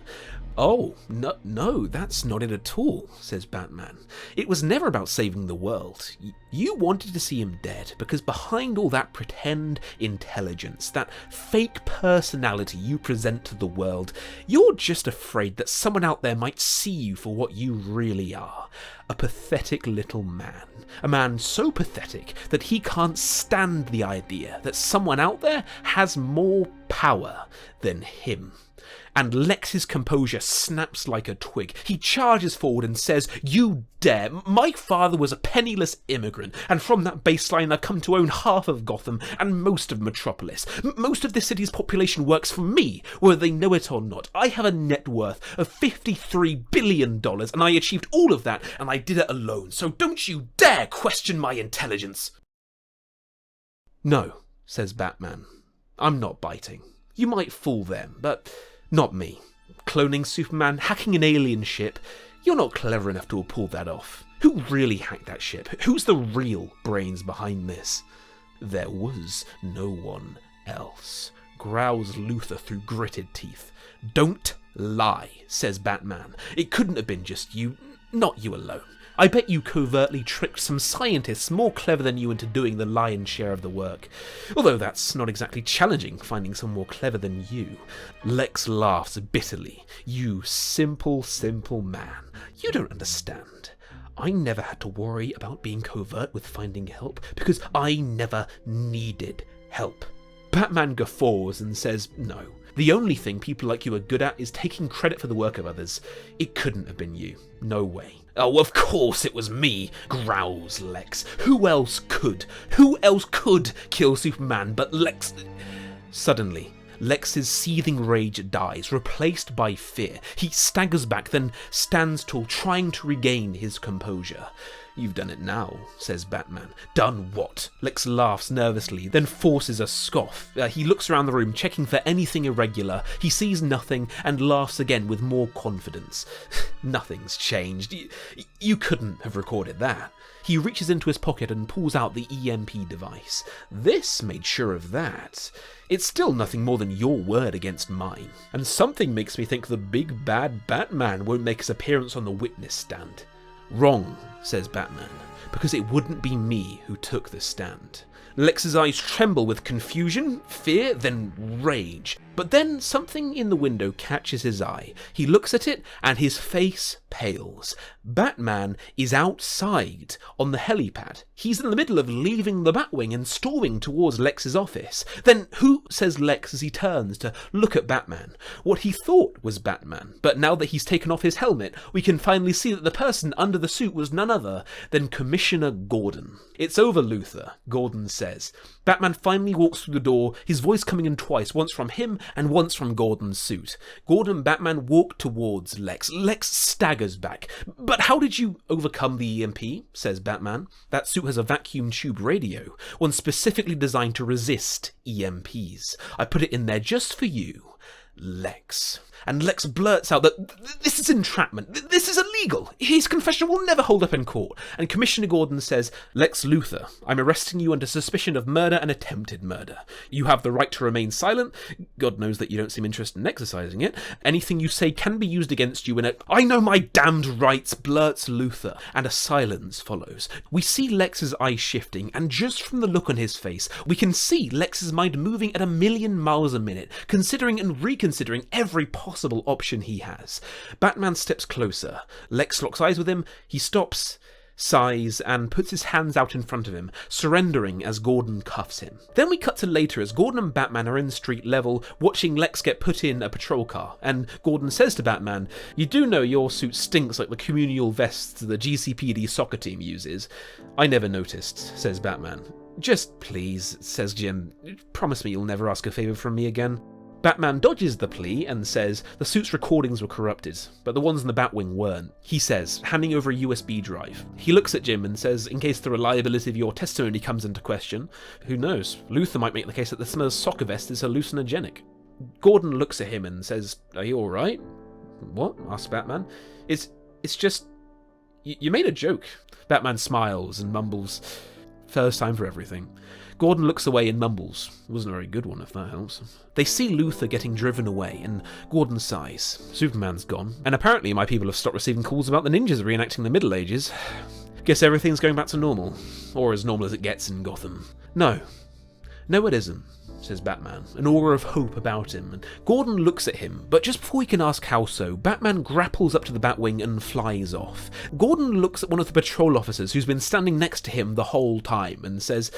"Oh, no, that's not it at all," says Batman. "It was never about saving the world. You wanted to see him dead because behind all that pretend intelligence, that fake personality you present to the world, you're just afraid that someone out there might see you for what you really are. A pathetic little man. A man so pathetic that he can't stand the idea that someone out there has more power than him. And Lex's composure snaps like a twig. He charges forward and says, "You dare! My father was a penniless immigrant, and from that baseline I've come to own half of Gotham and most of Metropolis. Most of this city's population works for me, whether they know it or not. I have a net worth of $53 billion, and I achieved all of that, and I did it alone, so don't you dare question my intelligence!" "No," says Batman. "I'm not biting. You might fool them, but not me. Cloning Superman, hacking an alien ship, you're not clever enough to have pulled that off. Who really hacked that ship? Who's the real brains behind this?" "There was no one else," growls Luthor through gritted teeth. "Don't lie," says Batman. "It couldn't have been just you, not you alone. I bet you covertly tricked some scientists more clever than you into doing the lion's share of the work. Although that's not exactly challenging, finding someone more clever than you." Lex laughs bitterly. "You simple man. You don't understand. I never had to worry about being covert with finding help because I never needed help." Batman guffaws and says, "No. The only thing people like you are good at is taking credit for the work of others. It couldn't have been you. No way." "Oh, of course it was me," growls Lex. Who else could kill Superman but Lex?" Suddenly, Lex's seething rage dies, replaced by fear. He staggers back, then stands tall, trying to regain his composure. "You've done it now," says Batman. "Done what?" Lex laughs nervously, then forces a scoff. He looks around the room, checking for anything irregular. He sees nothing, and laughs again with more confidence. "Nothing's changed. You couldn't have recorded that." He reaches into his pocket and pulls out the EMP device. "This made sure of that. It's still nothing more than your word against mine. And something makes me think the big bad Batman won't make his appearance on the witness stand." "Wrong," says Batman, "because it wouldn't be me who took the stand." Lex's eyes tremble with confusion, fear, then rage. But then something in the window catches his eye. He looks at it, and his face pales. Batman is outside on the helipad. He's in the middle of leaving the Batwing and storming towards Lex's office. "Then who?" says Lex as he turns to look at Batman. What he thought was Batman, but now that he's taken off his helmet, we can finally see that the person under the suit was none other than Commissioner Gordon. "It's over, Luthor," Gordon says. Batman finally walks through the door, his voice coming in twice, once from him and once from Gordon's suit. Gordon and Batman walk towards Lex. Lex staggers back. "But how did you overcome the EMP?" says Batman. "That suit has a vacuum tube radio, one specifically designed to resist EMPs. I put it in there just for you, Lex." And Lex blurts out that this is entrapment. This is illegal. His confession will never hold up in court. And Commissioner Gordon says, "Lex Luthor, I'm arresting you under suspicion of murder and attempted murder. You have the right to remain silent. God knows that you don't seem interested in exercising it. Anything you say can be used against you in a—" "I know my damned rights," blurts Luthor, and a silence follows. We see Lex's eyes shifting, and just from the look on his face, we can see Lex's mind moving at 1,000,000 miles a minute, considering and reconsidering every possible option he has. Batman steps closer. Lex locks eyes with him. He stops, sighs, and puts his hands out in front of him, surrendering as Gordon cuffs him. Then we cut to later as Gordon and Batman are in street level, watching Lex get put in a patrol car, and Gordon says to Batman, "You do know your suit stinks like the communal vests the GCPD soccer team uses." "I never noticed," says Batman. "Just please," says Jim, "promise me you'll never ask a favour from me again." Batman dodges the plea and says the suit's recordings were corrupted, but the ones in the Batwing weren't. He says, handing over a USB drive. He looks at Jim and says, in case the reliability of your testimony comes into question, who knows, Luthor might make the case that the Smurf's soccer vest is hallucinogenic. Gordon looks at him and says, "Are you alright?" "What?" asks Batman. It's just... You made a joke." Batman smiles and mumbles, "First time for everything." Gordon looks away and mumbles. Wasn't a very good one, if that helps. They see Luthor getting driven away, and Gordon sighs. Superman's gone, and apparently my people have stopped receiving calls about the ninjas reenacting the Middle Ages. Guess everything's going back to normal. Or as normal as it gets in Gotham. No, it isn't, says Batman, an aura of hope about him, and Gordon looks at him, but just before he can ask how so, Batman grapples up to the Batwing and flies off. Gordon looks at one of the patrol officers who's been standing next to him the whole time and says,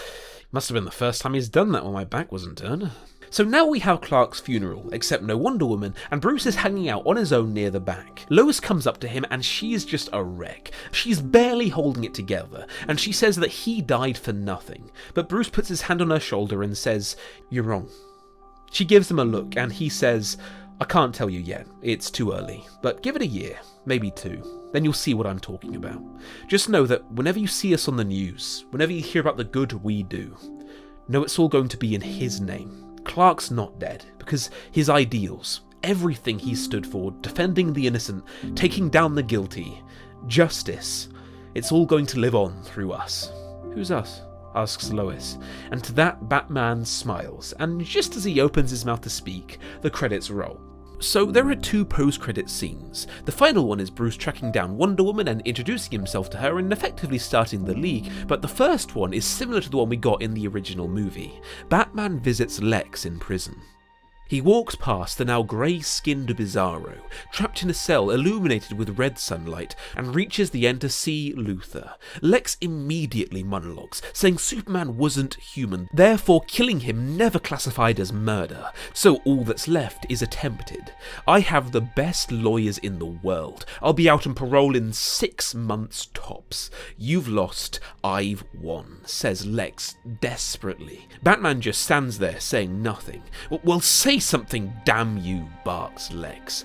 "Must have been the first time he's done that when my back wasn't turned." So now we have Clark's funeral, except no Wonder Woman, and Bruce is hanging out on his own near the back. Lois comes up to him and she is just a wreck. She's barely holding it together, and she says that he died for nothing. But Bruce puts his hand on her shoulder and says, "You're wrong." She gives him a look and he says, "I can't tell you yet, it's too early, but give it a year, maybe 2. Then you'll see what I'm talking about. Just know that whenever you see us on the news, whenever you hear about the good we do, know it's all going to be in his name. Clark's not dead, because his ideals, everything he stood for, defending the innocent, taking down the guilty, justice, it's all going to live on through us." "Who's us?" asks Lois, and to that Batman smiles, and just as he opens his mouth to speak, the credits roll. So there are 2 post-credit scenes. The final one is Bruce tracking down Wonder Woman and introducing himself to her and effectively starting the League, but the first one is similar to the one we got in the original movie. Batman visits Lex in prison. He walks past the now grey-skinned Bizarro, trapped in a cell illuminated with red sunlight, and reaches the end to see Luthor. Lex immediately monologues, saying Superman wasn't human, therefore killing him never classified as murder, so all that's left is attempted. "I have the best lawyers in the world. I'll be out on parole in 6 months tops. You've lost, I've won," says Lex desperately. Batman just stands there saying nothing. "Well, say something, damn you," barks Lex.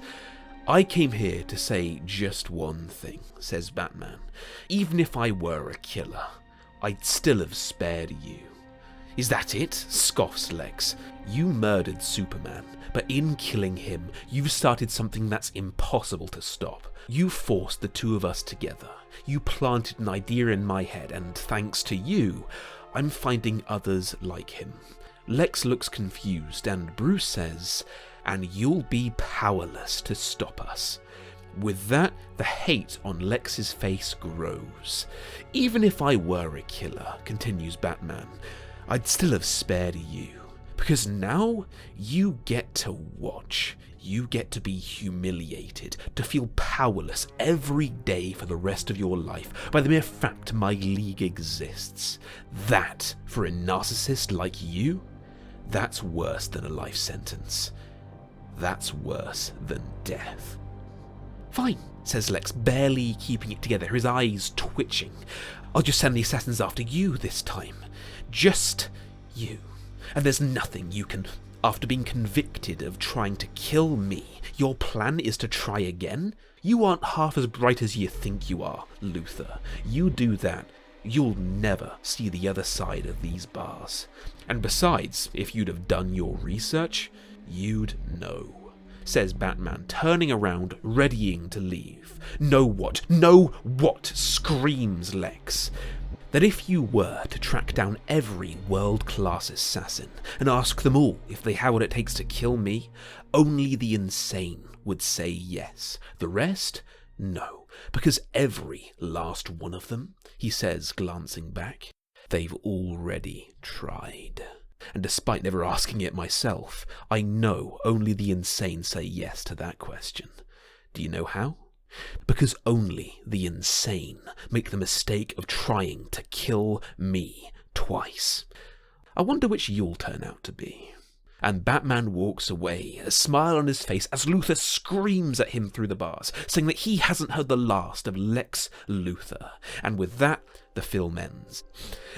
"I came here to say just one thing," says Batman. "Even if I were a killer, I'd still have spared you." "Is that it?" scoffs Lex. "You murdered Superman, but in killing him, you've started something that's impossible to stop. You forced the 2 of us together. You planted an idea in my head, and thanks to you, I'm finding others like him." Lex looks confused, and Bruce says, "And you'll be powerless to stop us." With that, the hate on Lex's face grows. "Even if I were a killer," continues Batman, "I'd still have spared you. Because now, you get to watch. You get to be humiliated, to feel powerless every day for the rest of your life by the mere fact my League exists. That, for a narcissist like you, that's worse than a life sentence. That's worse than death." "Fine," says Lex, barely keeping it together, his eyes twitching. "I'll just send the assassins after you this time. Just you. And there's nothing you can... After being convicted of trying to kill me, your plan is to try again? You aren't half as bright as you think you are, Luthor. You do that, you'll never see the other side of these bars. And besides, if you'd have done your research, you'd know," says Batman, turning around, readying to leave. "Know what? Know what?" screams Lex. "That if you were to track down every world-class assassin and ask them all if they have what it takes to kill me, only the insane would say yes. The rest, no. Because every last one of them," he says, glancing back, "they've already tried. And despite never asking it myself, I know only the insane say yes to that question. Do you know how? Because only the insane make the mistake of trying to kill me twice. I wonder which you'll turn out to be." And Batman walks away, a smile on his face as Luthor screams at him through the bars, saying that he hasn't heard the last of Lex Luthor. And with that, the film ends.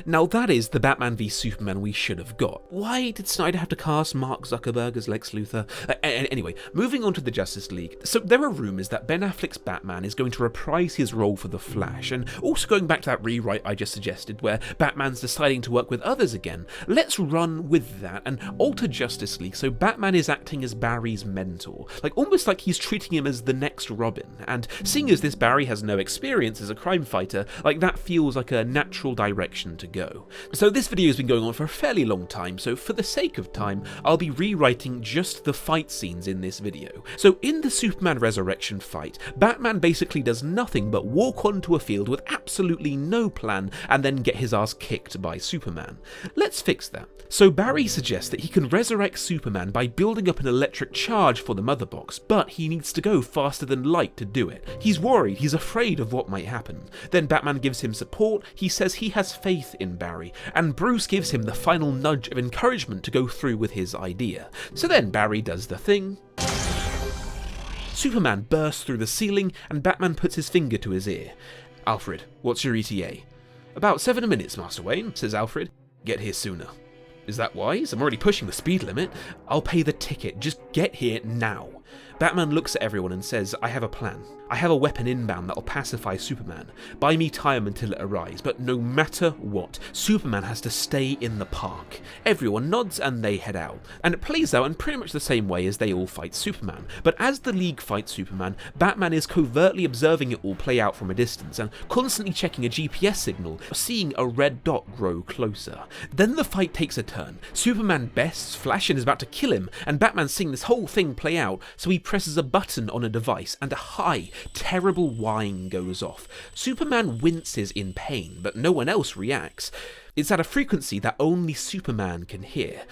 Now that is the Batman v Superman we should have got. Why did Snyder have to cast Mark Zuckerberg as Lex Luthor? Anyway, moving on to the Justice League. So there are rumours that Ben Affleck's Batman is going to reprise his role for The Flash, and also going back to that rewrite I just suggested where Batman's deciding to work with others again. Let's run with that and alter Justice League so Batman is acting as Barry's mentor, almost like he's treating him as the next Robin, and seeing as this Barry has no experience as a crime fighter, that feels like a natural direction to go. So this video has been going on for a fairly long time, so for the sake of time, I'll be rewriting just the fight scenes in this video. So in the Superman Resurrection fight, Batman basically does nothing but walk onto a field with absolutely no plan and then get his ass kicked by Superman. Let's fix that. So Barry suggests that he can resurrect Superman by building up an electric charge for the Mother Box, but he needs to go faster than light to do it. He's worried, he's afraid of what might happen. Then Batman gives him support short, he says he has faith in Barry, and Bruce gives him the final nudge of encouragement to go through with his idea. So then Barry does the thing. Superman bursts through the ceiling, and Batman puts his finger to his ear. "Alfred, what's your ETA?" "About 7 minutes, Master Wayne," says Alfred. "Get here sooner." "Is that wise? I'm already pushing the speed limit." "I'll pay the ticket, just get here now." Batman looks at everyone and says, "I have a plan. I have a weapon inbound that'll pacify Superman. Buy me time until it arrives, but no matter what, Superman has to stay in the park." Everyone nods and they head out. And it plays out in pretty much the same way as they all fight Superman. But as the League fights Superman, Batman is covertly observing it all play out from a distance and constantly checking a GPS signal, seeing a red dot grow closer. Then the fight takes a turn. Superman bests Flash and is about to kill him, and Batman's seeing this whole thing play out, so he presses a button on a device and a high, terrible whine goes off. Superman winces in pain, but no one else reacts. It's at a frequency that only Superman can hear.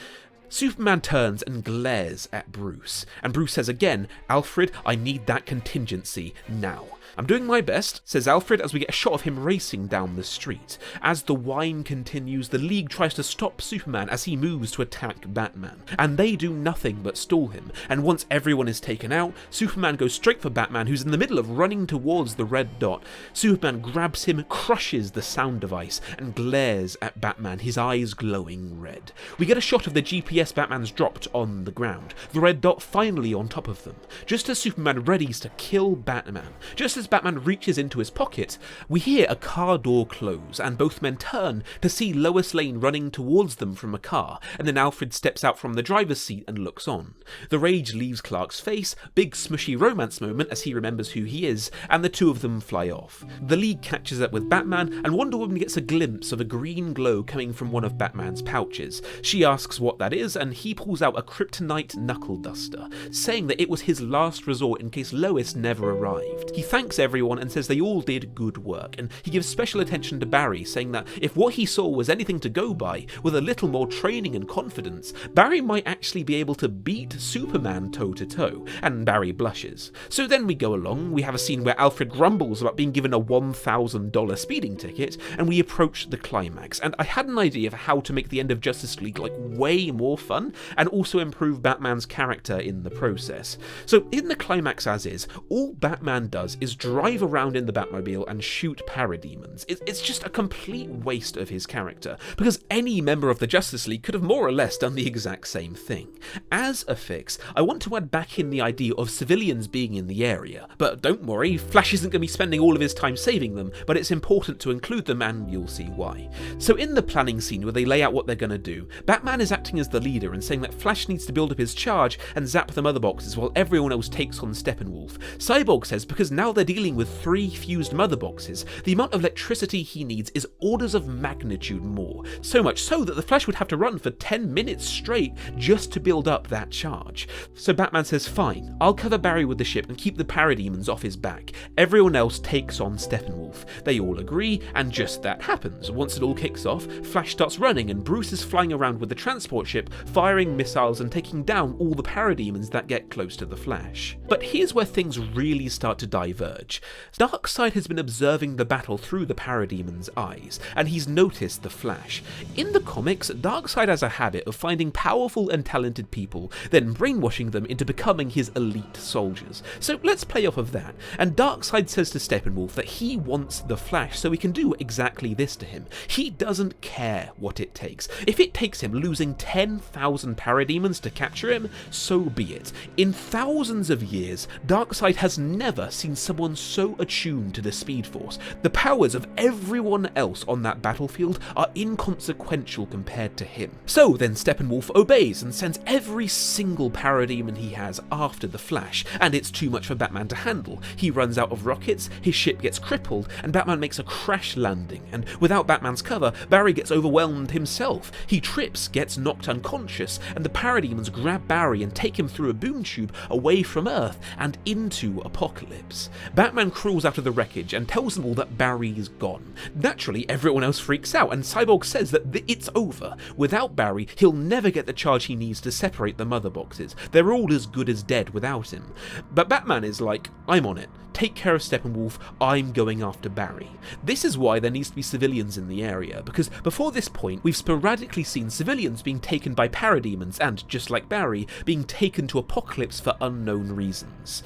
Superman turns and glares at Bruce, and Bruce says again, "Alfred, I need that contingency now." "I'm doing my best," says Alfred as we get a shot of him racing down the street. As the whine continues, the League tries to stop Superman as he moves to attack Batman, and they do nothing but stall him, and once everyone is taken out, Superman goes straight for Batman, who's in the middle of running towards the red dot. Superman grabs him, crushes the sound device, and glares at Batman, his eyes glowing red. We get a shot of the GPS Batman's dropped on the ground, the red dot finally on top of them, just as Superman readies to kill Batman. Just as Batman reaches into his pocket, we hear a car door close, and both men turn to see Lois Lane running towards them from a car, and then Alfred steps out from the driver's seat and looks on. The rage leaves Clark's face, big smushy romance moment as he remembers who he is, and the two of them fly off. The League catches up with Batman, and Wonder Woman gets a glimpse of a green glow coming from one of Batman's pouches. She asks what that is, and he pulls out a kryptonite knuckle duster, saying that it was his last resort in case Lois never arrived. He thanks everyone and says they all did good work, and he gives special attention to Barry, saying that if what he saw was anything to go by, with a little more training and confidence, Barry might actually be able to beat Superman toe to toe, and Barry blushes. So then we go along, we have a scene where Alfred grumbles about being given a $1,000 speeding ticket, and we approach the climax, and I had an idea of how to make the end of Justice League way more fun, and also improve Batman's character in the process. So in the climax as is, all Batman does is drive around in the Batmobile and shoot parademons. It's just a complete waste of his character, because any member of the Justice League could have more or less done the exact same thing. As a fix, I want to add back in the idea of civilians being in the area, but don't worry, Flash isn't going to be spending all of his time saving them, but it's important to include them and you'll see why. So in the planning scene where they lay out what they're going to do, Batman is acting as the leader and saying that Flash needs to build up his charge and zap the mother boxes while everyone else takes on Steppenwolf. Cyborg says because now they're dealing with 3 fused mother boxes, the amount of electricity he needs is orders of magnitude more, so much so that the Flash would have to run for 10 minutes straight just to build up that charge. So Batman says, "Fine, I'll cover Barry with the ship and keep the parademons off his back. Everyone else takes on Steppenwolf." They all agree, and just that happens. Once it all kicks off, Flash starts running and Bruce is flying around with the transport ship, firing missiles and taking down all the parademons that get close to the Flash. But here's where things really start to diverge. Darkseid has been observing the battle through the parademon's eyes, and he's noticed the Flash. In the comics, Darkseid has a habit of finding powerful and talented people, then brainwashing them into becoming his elite soldiers. So let's play off of that, and Darkseid says to Steppenwolf that he wants the Flash so he can do exactly this to him. He doesn't care what it takes. If it takes him losing 10,000 parademons to capture him, so be it. In thousands of years, Darkseid has never seen someone so attuned to the Speed Force. The powers of everyone else on that battlefield are inconsequential compared to him. So then Steppenwolf obeys and sends every single parademon he has after the Flash, and it's too much for Batman to handle. He runs out of rockets, his ship gets crippled, and Batman makes a crash landing, and without Batman's cover, Barry gets overwhelmed himself. He trips, gets knocked unconscious, and the parademons grab Barry and take him through a boom tube away from Earth and into Apocalypse. Batman crawls out of the wreckage and tells them all that Barry is gone. Naturally, everyone else freaks out, and Cyborg says that it's over. Without Barry, he'll never get the charge he needs to separate the mother boxes. They're all as good as dead without him. But Batman is like, "I'm on it. take care of Steppenwolf, I'm going after Barry. This is why there needs to be civilians in the area, because before this point, we've sporadically seen civilians being taken by parademons and, just like Barry, being taken to Apocalypse for unknown reasons.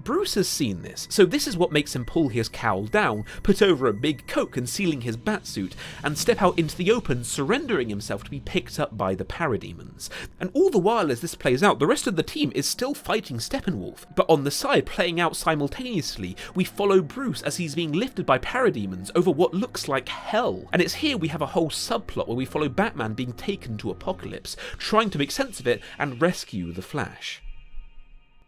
Bruce has seen this, so this is what makes him pull his cowl down, put over a big coat concealing his batsuit, and step out into the open, surrendering himself to be picked up by the parademons. And all the while as this plays out, the rest of the team is still fighting Steppenwolf, but on the side, playing out simultaneously, we follow Bruce as he's being lifted by parademons over what looks like hell. And it's here we have a whole subplot where we follow Batman being taken to Apocalypse, trying to make sense of it and rescue the Flash.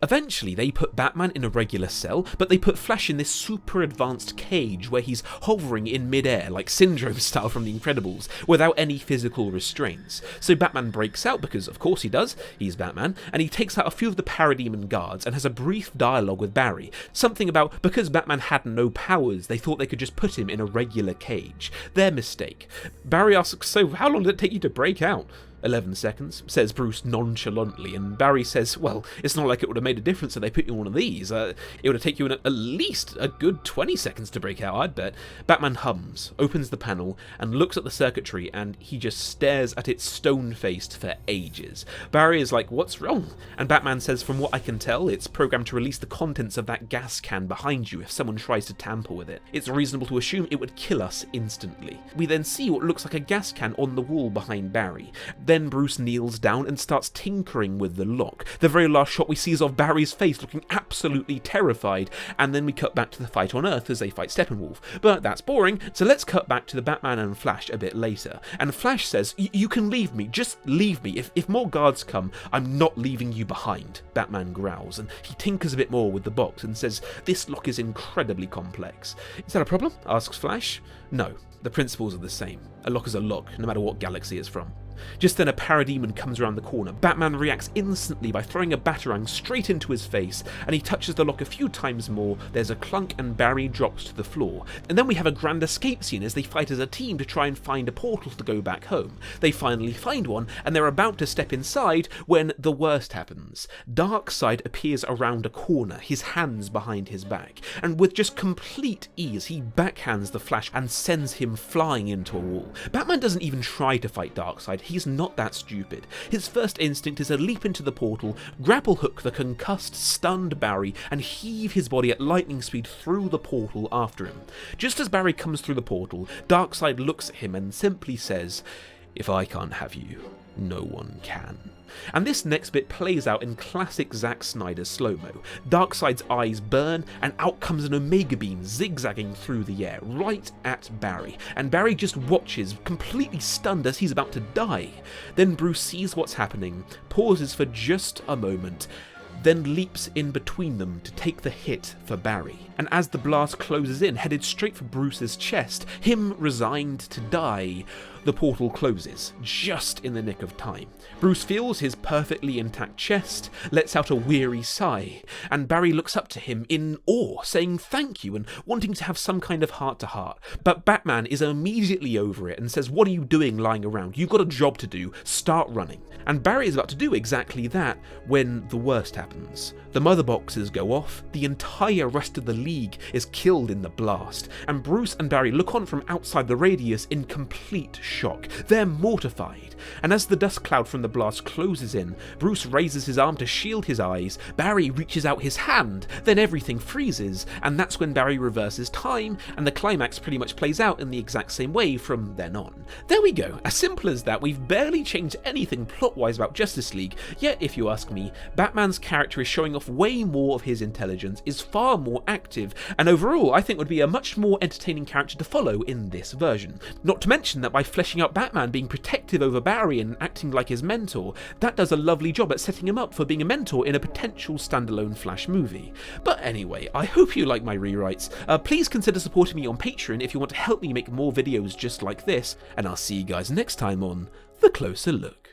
Eventually, they put Batman in a regular cell, but they put Flash in this super advanced cage where he's hovering in midair, like Syndrome style from The Incredibles, without any physical restraints. So Batman breaks out, because of course he does, he's Batman, and he takes out a few of the parademon guards and has a brief dialogue with Barry. Something about, because Batman had no powers, they thought they could just put him in a regular cage. Their mistake. Barry asks, so how long did it take you to break out? 11 seconds, says Bruce nonchalantly, and Barry says, well, it's not like it would have made a difference if they put you in one of these. It would have taken you at least a good 20 seconds to break out, I'd bet. Batman hums, opens the panel, and looks at the circuitry, and he just stares at it stone-faced for ages. Barry is like, what's wrong? And Batman says, from what I can tell, it's programmed to release the contents of that gas can behind you if someone tries to tamper with it. It's reasonable to assume it would kill us instantly. We then see what looks like a gas can on the wall behind Barry. Then Bruce kneels down and starts tinkering with the lock. The very last shot we see is of Barry's face looking absolutely terrified, and then we cut back to the fight on Earth as they fight Steppenwolf. But that's boring, so let's cut back to the Batman and Flash a bit later. And Flash says, you can leave me, just leave me. If more guards come, I'm not leaving you behind, Batman growls, and he tinkers a bit more with the box and says, this lock is incredibly complex. Is that a problem? Asks Flash. No, the principles are the same. A lock is a lock, no matter what galaxy it's from. Just then a parademon comes around the corner. Batman reacts instantly by throwing a batarang straight into his face, and he touches the lock a few times more. There's a clunk and Barry drops to the floor. And then we have a grand escape scene as they fight as a team to try and find a portal to go back home. They finally find one, and they're about to step inside when the worst happens. Darkseid appears around a corner, his hands behind his back, and with just complete ease he backhands the Flash and sends him flying into a wall. Batman doesn't even try to fight Darkseid. He's not that stupid. His first instinct is to leap into the portal, grapple hook the concussed, stunned Barry, and heave his body at lightning speed through the portal after him. Just as Barry comes through the portal, Darkseid looks at him and simply says, if I can't have you, no one can. And this next bit plays out in classic Zack Snyder slow-mo. Darkseid's eyes burn, and out comes an Omega Beam zigzagging through the air, right at Barry. And Barry just watches, completely stunned as he's about to die. Then Bruce sees what's happening, pauses for just a moment, then leaps in between them to take the hit for Barry. And as the blast closes in, headed straight for Bruce's chest, him resigned to die, the portal closes, just in the nick of time. Bruce feels his perfectly intact chest, lets out a weary sigh, and Barry looks up to him in awe, saying thank you and wanting to have some kind of heart-to-heart. But Batman is immediately over it and says, what are you doing lying around? You've got a job to do, start running. And Barry is about to do exactly that when the worst happens. The mother boxes go off, the entire rest of the League is killed in the blast, and Bruce and Barry look on from outside the radius in complete shock. They're mortified, and as the dust cloud from the blast closes in, Bruce raises his arm to shield his eyes, Barry reaches out his hand, then everything freezes, and that's when Barry reverses time, and the climax pretty much plays out in the exact same way from then on. There we go, as simple as that. We've barely changed anything plot-wise about Justice League, yet if you ask me, Batman's character is showing off way more of his intelligence, is far more active, and overall I think would be a much more entertaining character to follow in this version. Not to mention that by fleshing out Batman being protective over Barry and acting like his mentor, that does a lovely job at setting him up for being a mentor in a potential standalone Flash movie. But anyway, I hope you like my rewrites. Please consider supporting me on Patreon if you want to help me make more videos just like this, and I'll see you guys next time on The Closer Look.